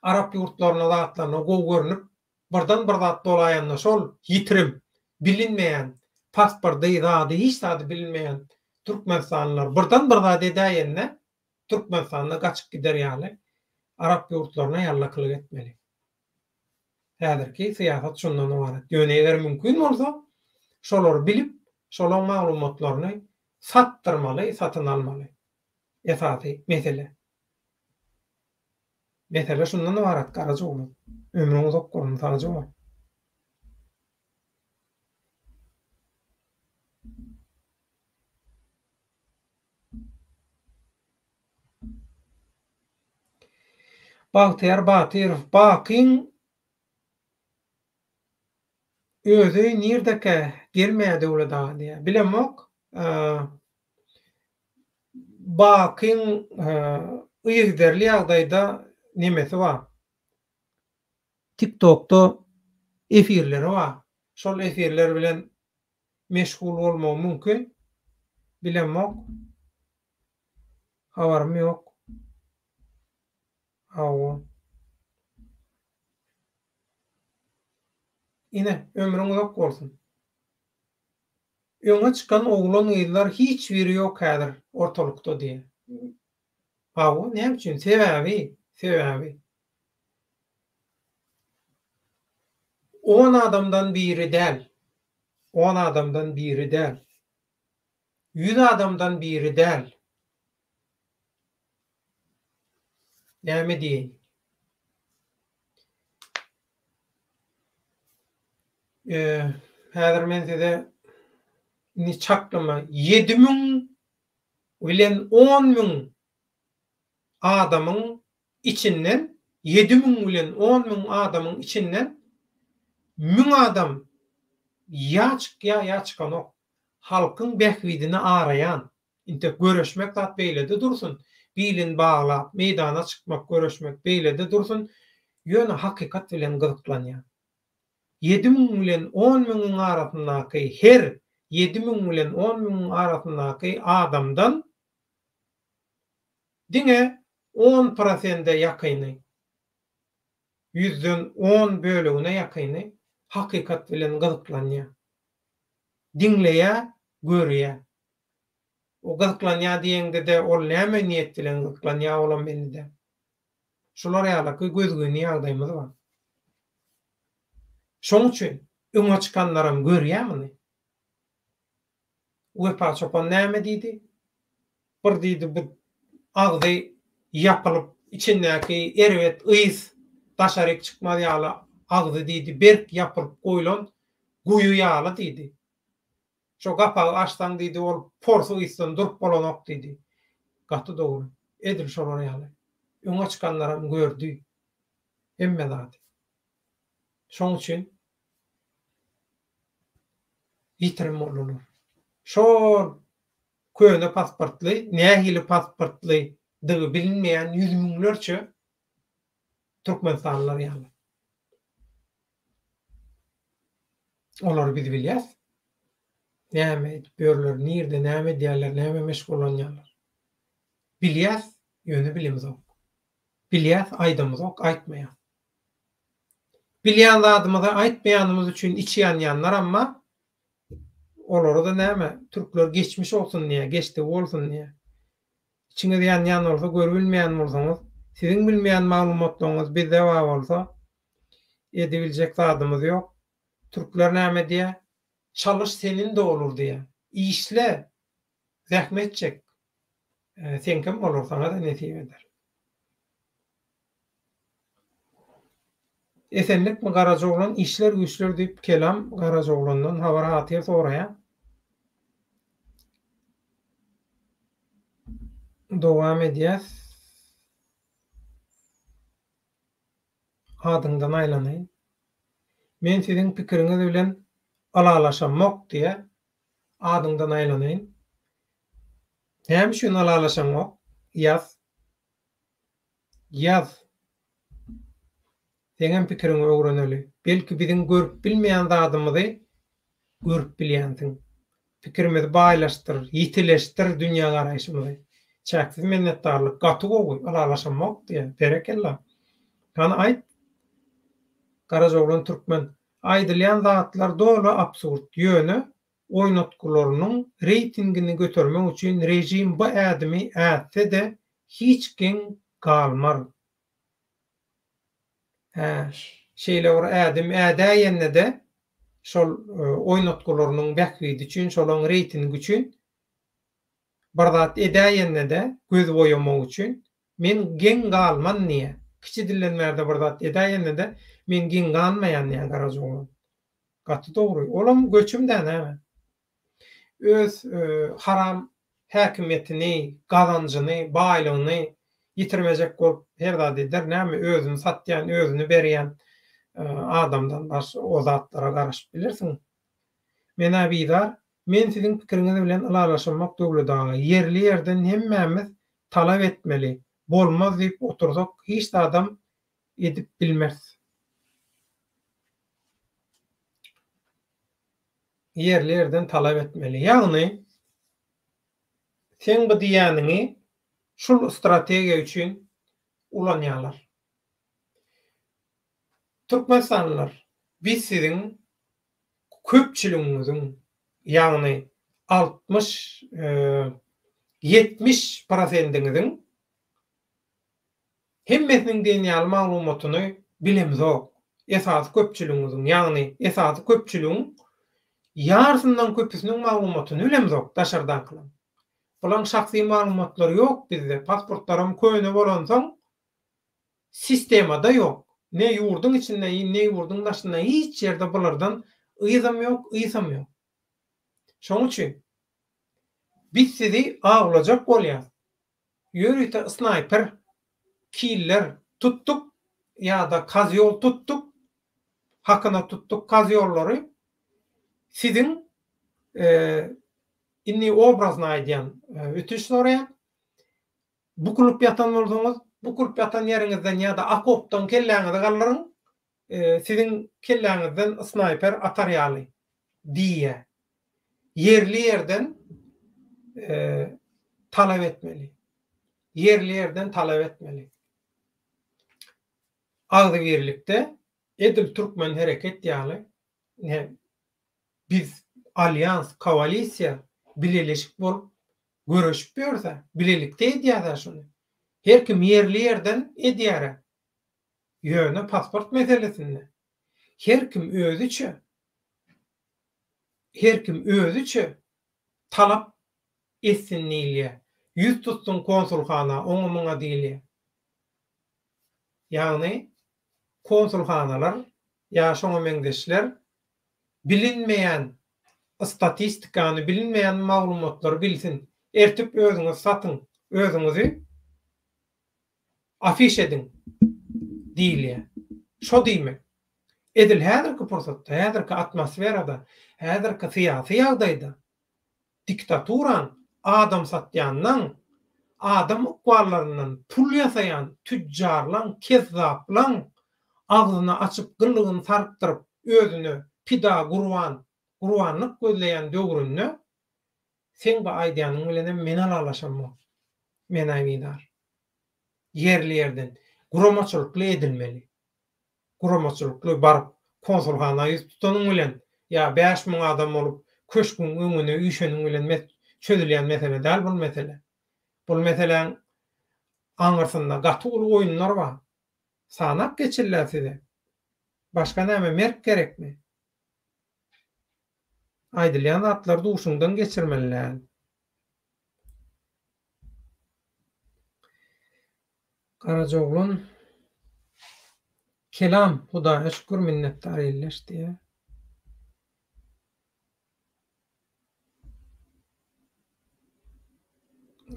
Arap ýurtlaryna zatlaryna gowy görünip, birden bir zat dolaýanda şol ýitirim, bilinmeýän, pasporty, zady, hiç zady bilinmeýän Türkmenistanlylar birden bir zat edäýände Türkmenistanyna gaçyp gider ýaly. Arap ýurtlaryna ýallakylyk etmeli. Häzirki syýasat şundan ibaret. Ýöne eger mümkin bolsa, şolary bilip, şolaň maglumatlaryny sattyrmaly, satyn almaly. Esasy mesele. Mesele şundan ibaret garaja oğlum. Ömrüň uzak bolsun sanaja bol. Bagtyar Batyrov bakyň özü nirdeke gelmädi ulada diýe. Bilemok, bakyň ýygderli ýagdaýda nemesi bar. TikTok'ta efirleri bar. Şol efirler bilen meşgul bolmagy mümkin. Bilemok. Habarym ýok. Awa. Ine ömrüň uzak bolsun. Öňe çykan oglan ýyllar hiç biri ýok häzir ortalykda diýe. Awa näme üçin? Sebäbi. 10 adamdan biri däl. 10 adamdan biri däl. 100 adamdan biri däl. Näme diýeň? Häzir men size ni çaklama 7.000 bilen 10.000 adamyň içinden 7.000 bilen 10.000 adamyň içinden 1000 adam ýaçykan ok halkyň bähwidini arayan inte görüşmek zat beýlede dursun. Bilin bağlap meydana çykmak, görüşmek beýlede dursun. Ýöne hakykat bilen gyzyklanýar. 7.000 bilen 10.000 arasyndaky her 7.000 bilen 10.000 arasyndaky adamdan diňe 10% ýakyny 100'den 10 bölegine ýakyny hakykat bilen gyzyklanýar. Diňleýär, görýär. O gyzyklanýar diýende de ol näme niýet bilen gyzyklanýar bolan belli. Şolar ýaly gözgüni ýagdaýymyz bar. Şoň üçin öňe çykanlarym görýärmi? Wepa çopan näme diýdi? Bir diýdi bu agdy ýapylyp içindäki erwet, ýys, daşaryk çykmady ýaly agdy diýdi, berk ýapylyp goýulan guýu ýaly diýdi. Şo gapagy açsaň diýdi, ol porsu ýysdan durup bolanok diýdi. Gaty dogry. Edil şolar ýaly. Öňe çykanlarym gördü. Emme zat. Şoň üçin ýitirim bolanlar. Şol köne pasportly, nähili pasportly diňi bilinmeýän yüz miňlerçe türkmenstanlylar ýaly. Olar biz bilýäs. Näme börler, nirde, näme diýerler, näme meşgul bolanýarlar. Bilýäs, ýöne bilimiz ok. Bilýäs, aýdymyz ok, aýtmaýar. Bilýän zadymyza aýtmaýanymyz üçin içýänler amma olara da näme? Türkler geçmiş olsun diye, geçti bolsun diye. İçiňe ýan bolsa, görülmeýän bolsaňyz, siziň bilmeýän maglumatlaryňyz bizde bar bolsa, edebiljek zadymyz ýok. Türkler näme diýe? Çalış senin de olur diye. İşle, zahmet çek. Sen kim olursan da nesip eder. Esenlik mi Garajoğlan işler güçler deyip kelam Garajoğlan'dan habar atıya soraya. Devam ediyaz. Adyňdan aýlanaýyn. Men siziň pikiriňiz bilen alalaşamak diye adyňdan aýlanaýyn. Hem şunu alalaşamak yaz. Seňem pikiriňi öwreneli. Belki biziň görüp bilmeýän zadymyzy görüp bilýänsiň. Pikirimizi baýlaşdyr, ýitileşdir dünýä garaýşymyzy. Çäksiz minnetdarlyk, gaty gowy, alalaşamak diye. Berekella. Kana aýt. Garajoğlan türkmen aýdylýan zatlar dolu absurd ýöne oýnatgularynyň reytingini götermek üçin rejim bu ädimi ätse de hiç kim galmar. Hä, şeýle bir ädim ädäýenne de şol oýnatgularynyň bähbidi üçin, şolaň reytingi üçin bir zat edäýenne de göz boýamak üçin men geň galman niýe? Kiçi dillenmerde bir zat edäýenne de men geň galmaýan niýe garaja bolan. Gaty dogry. Olam göçümden näme? Öz haram häkimetini, gazanjyny, baýlygyny yitirmejek bolup her zat eder. Näme özüni satýan, özüni berýän adamdan baş o zatlara garaşyp bilirsiň. Mena biýdar, men siziň pikiriňiz bilen ylalaşmak döwle dagy. Yerli ýerden hemmämiz talap etmeli. Bolmaz diýip otursak, hiç de adam edip bilmez. Yerli ýerden talap etmeli. Ýagny sen bu diýäniňi şol strategiýa üçin ulanýarlar. Türkmenstanlılar, biz siziň köpçüligiňiziň, ýagny 60-70%-iňiziň hemmesiniň dünýäli maglumatyny bilemzok. Esas köpçüligiňiziň, ýagny esas köpçüligiň ýarysyndan köpüsiniň maglumatyny bilemzok daşardakylar. Bulan şahsy maglumatlary ýok bizde. Pasportlarym köýne bolansoň sistemada ýok. Ne ýurdun içinde, ne ýurdun daşynda hiç ýerde bulardan ýyzam ýok, ýysam ýok. Şoň üçin biz sizi aglajak bolýar. Ýörüte sniper, killer tuttuk ýa-da kazyol tuttuk, hakyna tuttuk kazyolary siziň inni obrazna aýdýan ütüş soraýan. Bukulup ýatan bolsaňyz, bukulup ýatan ýeriňizden ýa-da akopdan kelläňizi gallaryň, siziň kelläňizden sniper atar ýaly diýe. Yerli ýerden talap etmeli. Yerli ýerden talap etmeli. Agdybirlikde Edil Türkmen hereket ýaly biz alyans, koalisiýa bileşik bolup görüşüp ýörse, bilelikde edýär şunu. Her kim yerli ýerden edýär. Ýöne pasport meselesinde. Her kim özüçe talap etsin diýilýär. Yüz tutsun konsulhana, oňa muňa diýilýär. Ýagny konsulhanalar ýa şoňa meňdeşler bilinmeýän statistikany, bilinmeýän maglumatlary bilsin. Ertip özüňiz satyň, özüňizi afiş edin diýilýär. Şo diýmek. Edil häzirki pursatda, häzirki atmosferada, häzirki syýasy ýagdaýda diktaturan, adam satýandan, adam ukwarlaryndan pul ýasaýan tüccarlan, kezzaplan agzyny açyp gyllygyny sarpdyryp özüni pida gurwanlyk gözleýän döwründe sen bu aýdýanyň bilen men alalaşamok. Men aýdar. Yerli ýerden guramaçylykly edilmeli. Guramaçylykly baryp konsulhanaýy tutanyň bilen ýa 5000 adam bolup köşküň öňüne üýşeniň bilen çözülýän mesele däl bu mesele. Bu meseleň aňyrsynda gaty oýunlar bar. Sanak geçirler size. Başka näme merk gerekmi? Aýdylýan zatlar duşundan geçirmeliler. Karajoglun kelam Hudaýa şükür minnetdar elleşdi.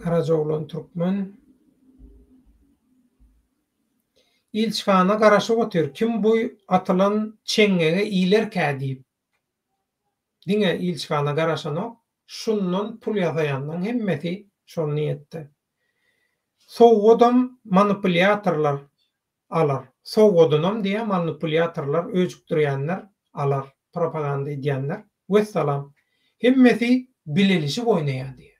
Karajoglun Türkmen ilçifana garaşyp otyr. Kim bu atylan çeňege iýlerkä diýip. Diňe ilçifana garaşanok şundan pul ýazaýandan hemmeti şol niýetde. Sowgadam manipulýatorlar alar. Sowgadynam diýe manipulýatorlar, öjükdirýänler alar, propaganda edýänler. Vesselam. Hemmeti bileşip oýnaýar diýe.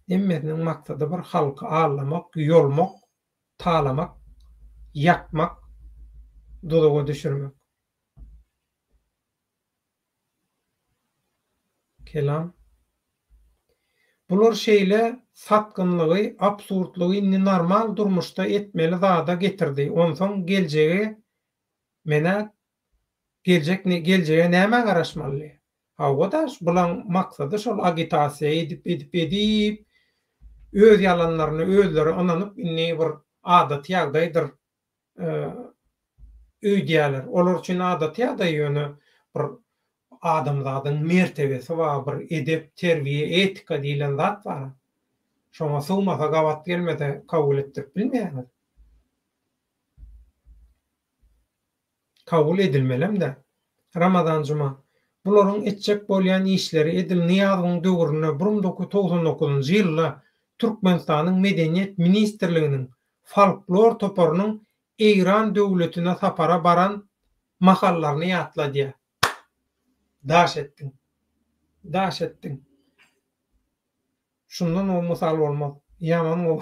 Hemmetiniň maksady bir halky ağlamak, ýolmak, talamak, ýakmak, dodaga düşürmek. Kelam Bular şeýle satgynlygy, absurdlygy normal durmuşda etmeli zada getirdi. Onsoň geljegi mene geljege näme garaşmaly? Hawadaş bulan maksady şol agitasiýa edip öz yalanlaryny özleri ananyp inni bir adat ýagdaýdyr öýdýärler. Olar üçin adat ýagdaý ýöne bir adamzadyň mertebesi bar, bir edep, terbiýe, etika diýilen zat bar. Şoňa sowmasa gawat gelmede kabul etdirip bilmeýärler. Kabul edilmelem de. Ramazan juma. Bularyň etjek bolýan işleri Edil Niýazyň döwrüne 1999-njy ýylda Türkmenistanyň Medeniýet Ministrliginiň folklor toparynyň Eýran döwletine sapara baran mahallaryny ýatladýar. Daş etdiň. Daş etdiň. Şundan o mysal bolmaz. Ýaman o.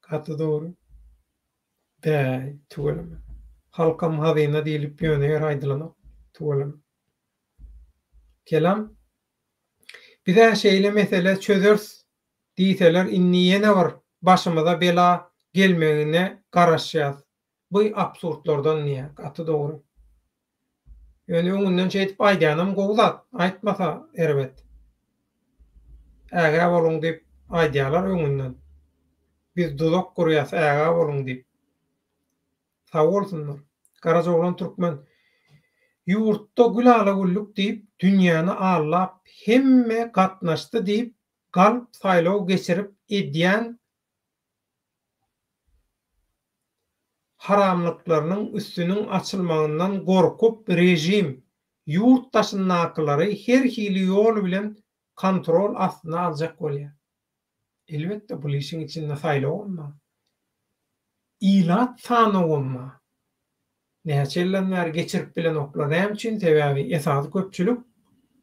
Gaty dogry. Bäý, tügelem. Halkam hazyna diýilip ýöne aýdylanyp tügelem. Kelam bize şeýle mesele çözürs diýseler inni ýene bir başymyza bela gelmegine garaşýar. Bu absurdlardan niýe? Gaty dogry. Ýöne öňünden çeýip aýdýanam gowzat, aýtmasa erbet. Äge boluň diýip aýdýarlar öňünden. Biz duzak gurýas, äge boluň diýip. Sag bolsunlar. Garajoglan türkmen ýurtda gülala güllük diýip dünýäni allap hemme gatnaşdy diýip galp saýlaw geçirip edýän haramlyklarynyň üstüniň açylmagyndan gorkup rejim ýurtdaşynakylary her hili ýol bilen kontrol astyna aljak bolýar. Elbetde bu işin içinde saýlaw bolma. İlat sany bolma. Näçelenler geçirip bilen oklar hem üçin sebäbi esasy köpçülük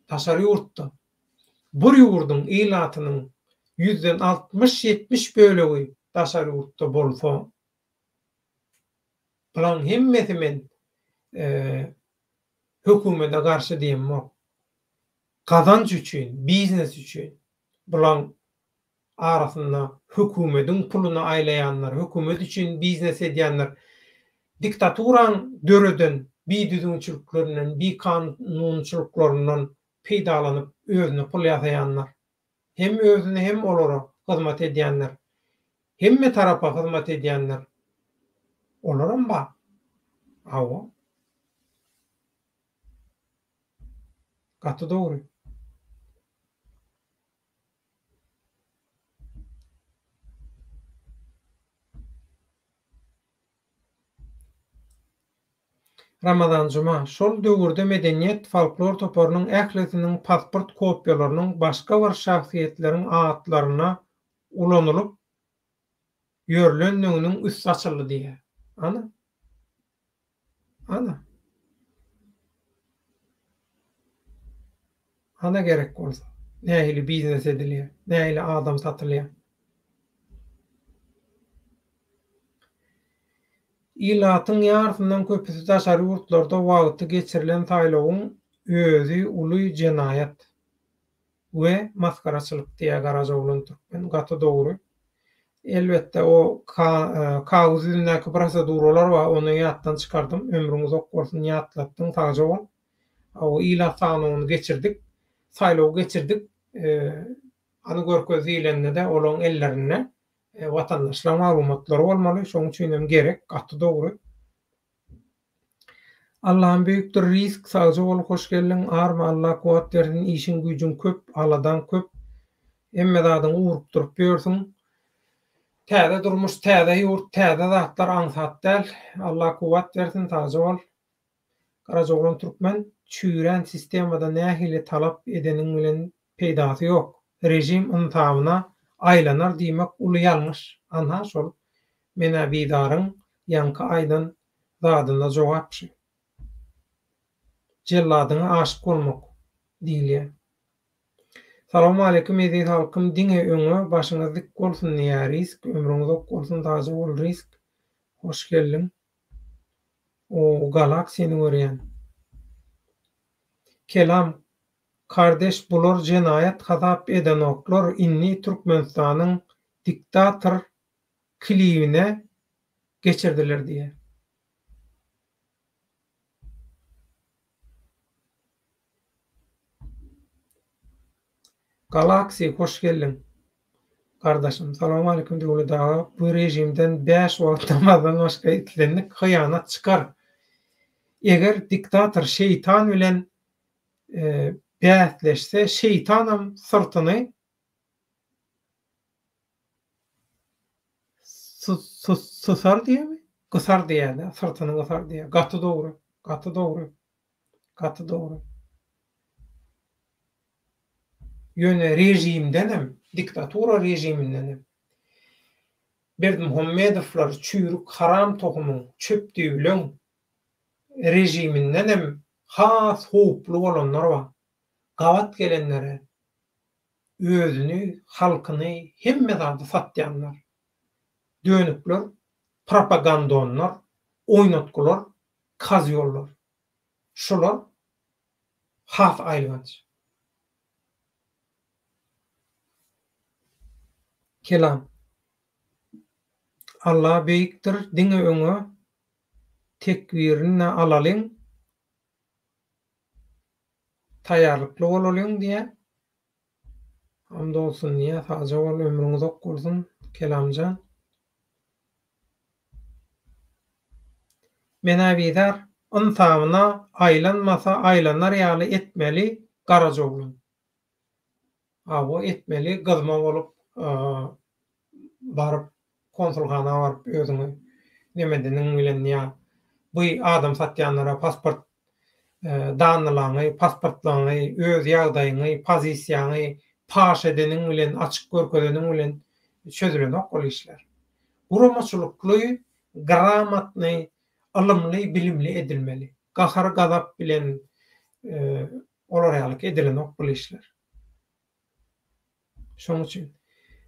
taşary ýurtda. Bu ýurdun ilatynyň 60-70 bölegi taşary ýurtda bolsa, bulan hemmesi men hökümete garşy diýmok. Kazanç üçin, biznes üçin bulan arasynda hökümetiň puluny aýlaýanlar, hökümet üçin biznes edýänler, diktaturan döreden, bir düzgünçülüklerinden, bir kanunçuluklarından peýdalanyp özüne pul ýasaýanlar. Hem özüne hem olara hyzmat edýänler. Hemme tarapa hyzmat edýänler. Olaram bar. Awa. Gaty dogry. Ramazan juma şol döwürde medeniýet folklor toparynyň ählisiniň pasport kopýalarynyň başga bir şahsiýetleriň atlaryna ulanylyp ýörlendiginiň üst açyldy diýe. Ana. Ana. Ana gerek bolsa. Nähili biznes edilýär, nähili adam satylýar. İlatyň ýartyndan köpüsi taşary ýurtlarda wagty geçirilen taýlawyň özü uly jenaýat we maskaraçylyk diýe garajaglan türkmen. Gaty dogry. Elbetde o kaguz ýüzündäki proseduralar bar, onu ýatdan çykardym. Ömrüňiz ok bolsun ýatlatdyň taýja bol. O ilat sanyny geçirdik. Saýlaw geçirdik. Any görköz ýylanda olaň ellerine vatandaşlar maglumatlary bolmaly. Şoň üçin hem gerek. Gaty dogry. Allah'ın büyüktür risk sagjy bolup hoş geldiň. Arma Allah kuwat bersin, işin güýjüň köp, aladan köp. Emme zadyň urup durup ýörsiň. Täze durmuş, täze ýurt, täze zatlar aňsat däl. Allah kuwat bersin, taýja bol. Garajoglan türkmen çüýren sistemada nähili talap edeniň bilen peýdasy ýok. Rejim yntabyna aýlanar diýmek uly ýalňyş. Ana şol mene bidaryň ýanky aýdan zadyna jogapçy. Jelladyňa aşyk bolmak diýilýär. Salamu aleykum edi halkym, diňe öňe başyňyz dik bolsun diýär risk, ömrüňiz ok bolsun taýja bol risk. Hoş geldiň. O galaksiýany görýän. Kelam kardeş bular jenayet hazap eden oklar inni Türkmenistanyň diktator kliwine geçirdiler diye. Galaxy hoş geldin. Kardeşim salam aleyküm diýeli daga bu rejimden 5 wagt namazdan başga etlenlik hıyanat çıkar. Eger diktator şeytan bilen bätleşse şeytanam sırtyny susar diýemi? Gysar diýeli, sırtyny gysar diýe. Gaty dogry, gaty dogry, gaty dogry. Ýöne rejimdenem, diktatura rejiminden Berdimuhammedowlar çüýrük haram togumyň çöpdüýülen rejiminden has howply bolanlar bar. Gawat gelenlere özüni, halkyny hemme zady satýanlar. Dönükler, propagandonlar, oýnatgylar, kazýarlar. Şolar has aýlanç. Kelam. Allah beýikdir, diňe öňe tekbirini alalyň, taýýarlykly bolalyň diýe. Hamdolsun diýe, saja bol ömrüňiz ok bolsun, kelamjan. Menäbidar ynsamyna aýlanmasa aýlanar ýaly etmeli garaja bolun. Awa etmeli gyzma bolup baryp konsulxana baryp özüňi nemedeniň bilen ýa bu adam satýanlara pasport danylany, pasportlaryny, öz ýagdaýyny, pozisiýany paş edeniň bilen açyk görkezeniň bilen çözülen ok bol işler. Guramaçylykly, gramatly, ilmli, bilimli edilmeli. Gahar gazap bilen olar ýaly edilen ok bol işler. Şoň üçin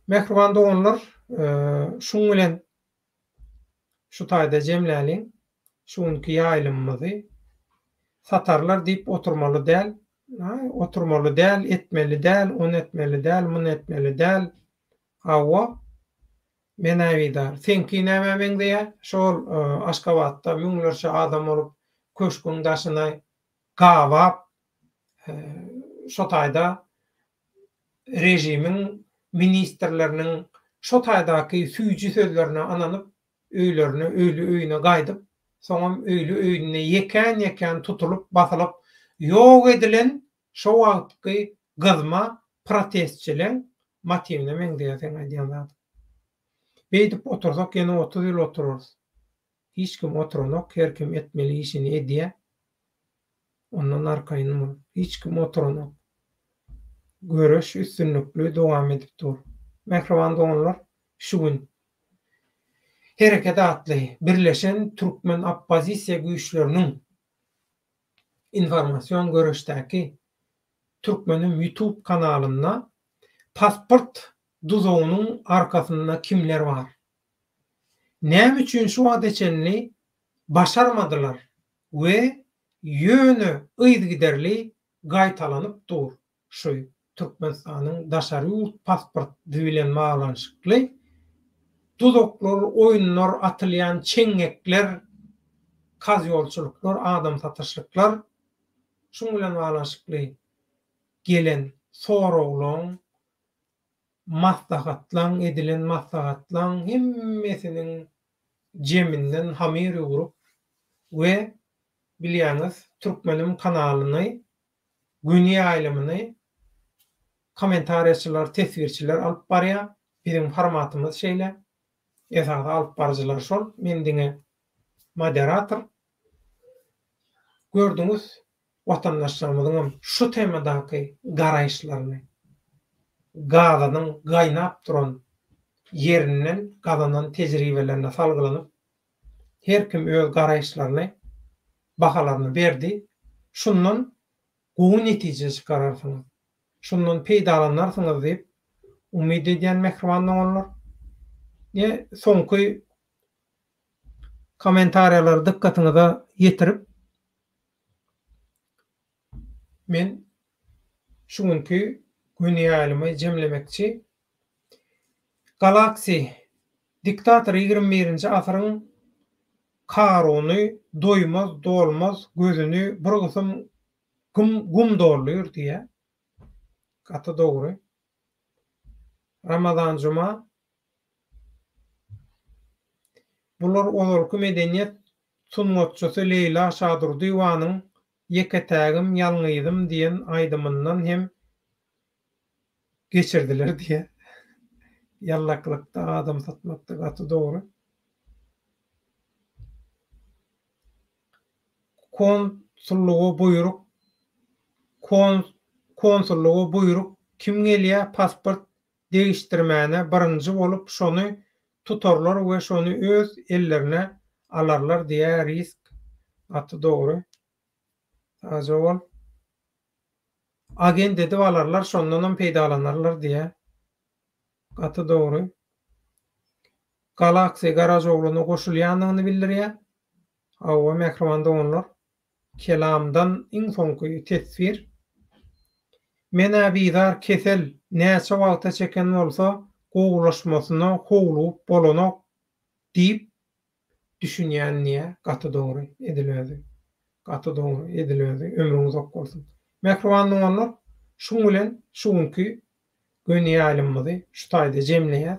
mehriban doganlar şuň bilen şu taýda jemläliň, şuňky ýaýlymyzy satarlar diýip oturmaly däl, oturmaly däl, etmeli däl, onu etmeli däl, muny etmeli däl. Hawa menäbidar senki nämemeň diýe şol Aşgabatda müňlerçe adam olup köşküň daşyna gawap şo taýda rejimiň ministrleriniň şo taýdaky süýji sözlerine ananyp öýlerine, öýlü öýüne gaýdyp, soňam öýlü öýüne ýeken tutulup, basylyp ýok edilen şo wagtky gyzma protestçiler motivine men diýen aýdýan zat. Beýdip otursak ýene 30 ýyl otururuz. Hiç kim oturanok, her kim etmeli işini edýär. Ondan arkaýyn hiç kim oturanok. Görüş üstünlükli dowam edip dur. Mehriban doganlar, şu gün hereket atly birleşen Türkmen oppozisiýa güýçleriniň informasyon görüşdäki Türkmenim YouTube kanalyna pasport duzogynyň arkasynda kimler bar? Näme üçin şu adeçenli başarmadylar we ýöne ýygyderli gaýtalanyp dur. Şu Türkmenistanyň daşary ýurt pasport bilen baglanşykly duzoklar, oýunlar, atylýan çeňekler, kazýolçuluklar, adam satyşlyklar şuň bilen baglanşykly gelen soraglaň, maslahatlaň edilen maslahatlaň hemmesiniň jeminden hamir urup we bilýäňiz Türkmenim kanalyny, Güni aýlymyny kommentariýaçylar, tesvirçiler alyp barýar. Bizim formatymyz şeýle. Esasy alyp barjylar şol. Men diňe moderator. Gördüňiz, watandaşlarymyzyň şu temadaky garaýşlaryny, gazanyň gaýnap duran ýerinden, gazanyň tejribelerine salgylanyp, her kim öz garaýşlaryny, bahalaryny berdi. Şundan gowy netije çykararsyňyz. Şundan peýdalanarsyňyz diýip umyd edýän mehriban doganlar. Soňky kommentariýalary dikkatiňize ýetirip men şuňky güni ýalymy jemlemekçi Galaxy diktator 21-nji asyryň karuny doýmaz, dolmaz gözüni bir gysym gum dorluyor diýe. Gaty dogry. Ramazan Juma bular olurky medeniýet sunmatçysy Leyla Şadur Diýwanyň "Ýeketägim, ýalňyzym" diýen aýdymyndan hem geçirdiler diýe. Ýallaklykda adam satmakda gaty dogry. Konsullugy buýruk konsullugy buýruk kim gelýär pasport değiştirmäne birinji bolup şonu tutarlar we şonu öz ellerine alarlar diýe risk. Gaty dogry. Azowal agent edip alarlar şondan peýdalanarlar diýe. Gaty dogry. Galaxy garaj oglunu goşulýanyny bildirýär. Hawa mekrowanda onlar. Kelamdan iň soňky tesbir. Mena bizar kesel näçe wagta çeken bolsa gowulaşmasyna howlup bolanok diýip düşünýän niýe gaty dogry edilýär. Gaty dogry edilýär. Ömrüňiz ok bolsun. Mekrowanda onlar şuň bilen şuňky göni ýalymyzy şu taýda jemleýär.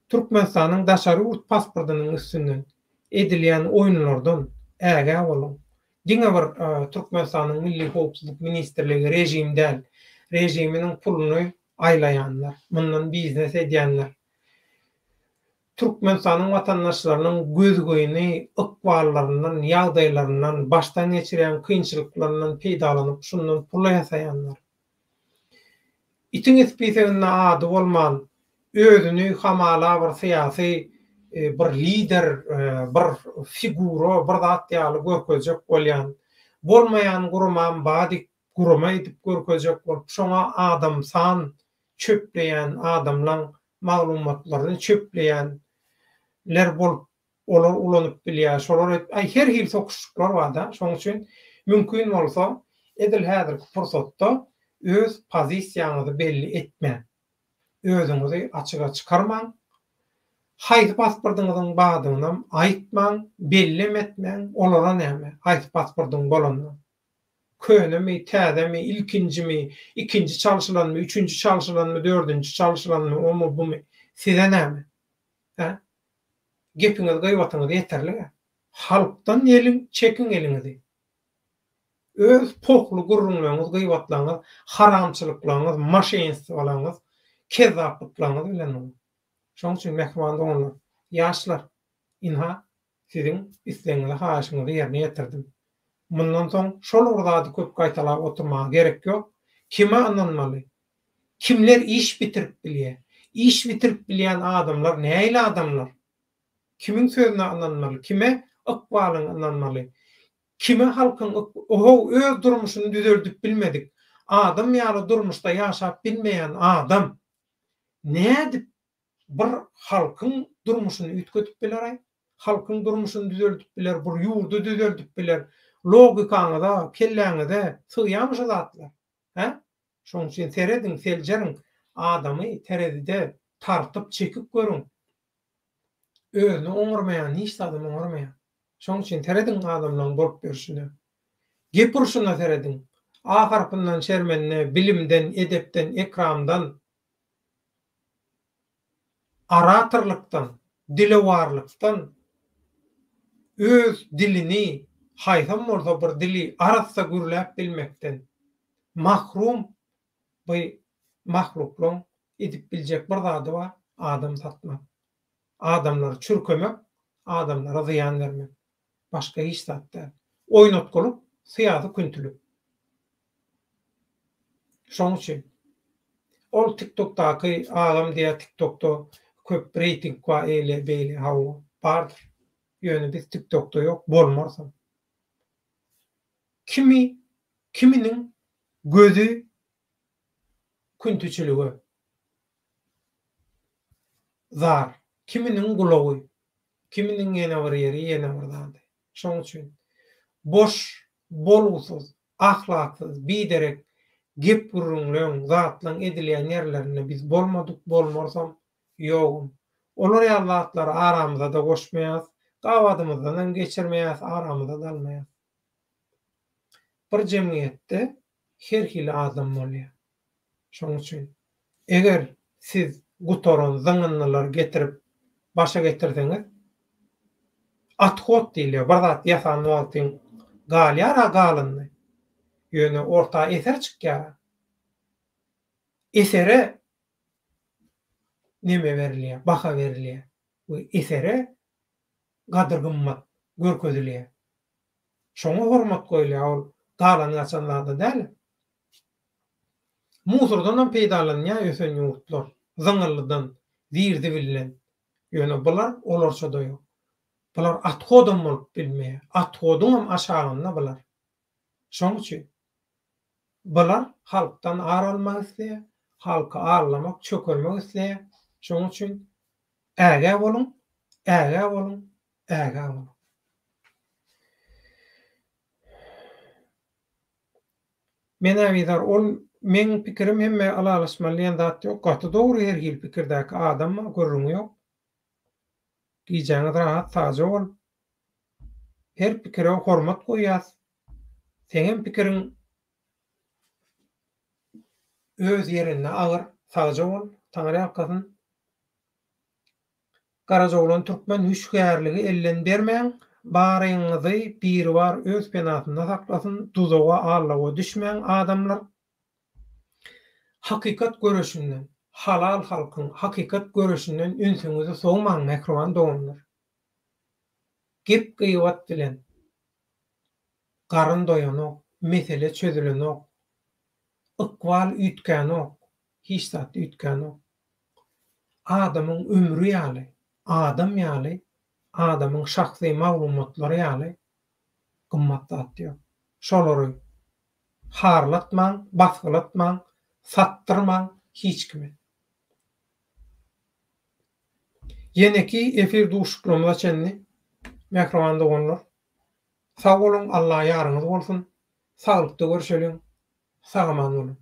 Türkmenistanyň daşary urt pasportynyň üstünden edilýän oýunlardan äge bolun. Diňe bir Türkmenistanyň Milli Howpsuzlyk Ministrligi rejiminiň puluny aýlaýanlar, mundan biznes edýänler. Türkmenistanyň watandaşlarynyň gözgöýüni, ykballaryndan, ýagdaýlaryndan, başdan geçirýän kynçylyklaryndan peýdalanyp, şundan pul ýasaýanlar. Itiň espeseginde ady bolman, özüni hamala bir syýasy bir lider, bir figura, bir zat ýaly görkezjek bolýan, bolmaýan gurman badyk gurma edip görkezjek bolup, şoňa adam san çöpleýän adamlaň maglumatlaryny çöpleýänler bolup, olar ulanyp bilýär. Şolar her hil sokuşyklar bar da. Şoň üçin mümkin bolsa edil häzirki fursatda öz pozisiýaňyzy belli etme. Özüňizi açyga çykarmaň. Haýsy pasportyňyzyň bagdygynam aýtmaň, belli etmeň, olara näme? Haýsy pasportyň bolandy? Könemi, täzemi, ilkincimi, ikinci çalışylanmy, üçünci çalışylanmy, dördünci çalışylanmy, omu bumy? Size näme? Ha? Gepiňiz gaýwatyňyz ýeterli. Halkdan elin çekin elinizi. Öz poklu gurrunlaryňyz, gaýwatlaryňyz, haramçylyklaryňyz, maşenist bolaňyz, kezaplyklaryňyz bilen. Şoň üçin mehribanda bolun. Ýaşlar, inha siziň islegiňizi, haýyşyňyzy ýerine ýetirdim. Mundan soň şol urzady köp gaýtalap oturmagy gerek ýok. Kime anlanmaly? Kimler iş bitirip bilýär? İş bitirip bilýän adamlar näýli adamlar? Kimiň sözüne anlanmaly? Kime ykbalyny anlanmaly? Kime halkyň öz durmuşyny düzeldip bilmedik. Adam ýaly durmuşda ýaşap bilmeýän adam nädip bir halkyň durmuşyny ütkötüp biler, halkyň durmuşyny düzeldip biler, bir ýurdu düzeldip biler. Logikaňyza, kelläňize sığýamyş zatlar. Ha? Şoň üçin seredin, seljeriň adamy terezide tartyp çekip görüň. Özüni oňurmaýan, hiç adam oňurmaýan. Şoň üçin teredin adamlaryň bolup berişine. Gepurşuna teredin. A harpyndan şermenine, bilimden, edepden, ekramdan, aratorlukdan, dilewarlykdan, öz dilini haýsam bolsa bir dili arassa gürläp bilmekden mahrum bu mahluklar edip biljek bir zady bar, adam satmak. Adamlary çürkemek, adamlara ziýan bermek. Başga hiç zatda. Oýnatgylyp, syýasy küntülük. Şoň üçin ol TikTok'daky agam diýe TikTok'da köp rating wa ele beýle hawa bardyr. Ýöne biz TikTok'da ýok, bolmarsa. Kiminiň gözü küntüçülügi zar, kiminiň gulagy, kiminiň ýene bir ýeri, ýene bir zady. Şoň üçin boş, bolgusyz, ahlaksyz, biderek, gep gurrunlaýan zatlaryň edilýän ýerlerine biz bolmadyk, bolmarsam ýogum. Olar ýa zatlary aramyza da goşmaýas, gabadymyzdan geçirmeýäs, aramyza da almaýas. Bir jemgyýetde her hili adam bolýar. Şoň üçin eger siz gutoran zaňynlylar getirip başa getirdiňiz, athot diýilýär. Bir zat ýasan wagtyň galýar galyndy. Ýöne orta eser çykýar. Esere neme berilýär? Baha berilýär. Bu esere gadyr gymmat görkezilýär. Şoňa hormat goýulýar. Ol galany açanlarda däl. Musurdan peýdalanýar ýösen ýurtlar. Zaňylydan dirdi bilen. Ýöne bular olarça da ýok. Bular athodam bolup bilmeýär. Athodyň aşagynda bular. Şoň üçin bular halkdan aralmak isleýär, halka aralamak, çökermek isleýär. Şoň üçin äge bolun, äge bolun, äge bolun. Mene bizar ol men pikirim hemme alalaşmalyan zat ýok. Gaty dogry her hil pikirdäki adamma görrüň ýok. Giýjäňiz rahat taja bol. Her pikire hormat goýýas. Seňem pikiriň öz ýerinde agyr, taja bol, taňry alkasyn. Garajoglan türkmen hüşgärligi ellen bermeň, baryňyzy biri bar öz penatynda saklasyn, tuzaga allawa düşmeň adamlar hakykat göreşinden, halal halkyň hakykat göreşinden ünsüňizi soňmaň mehriban doganlar. Gep gıýbat bilen garyn doýanok, mesele çözülenok, ıkwal üýtgänok, hiç zat üýtgänok. Adamyň ömrü ýaly, adam ýaly, adamyň şahsy maglumatlary ýaly gymmat zat ýok. Şolary harlatmaň, basgylatmaň, sattyrmaň hiç kime. Yeneki efir duşuklama çenni mehriban doganlar. Sag bolun, Allah ýarňyz bolsun. Saglykda görüşelim. Sagaman bolun.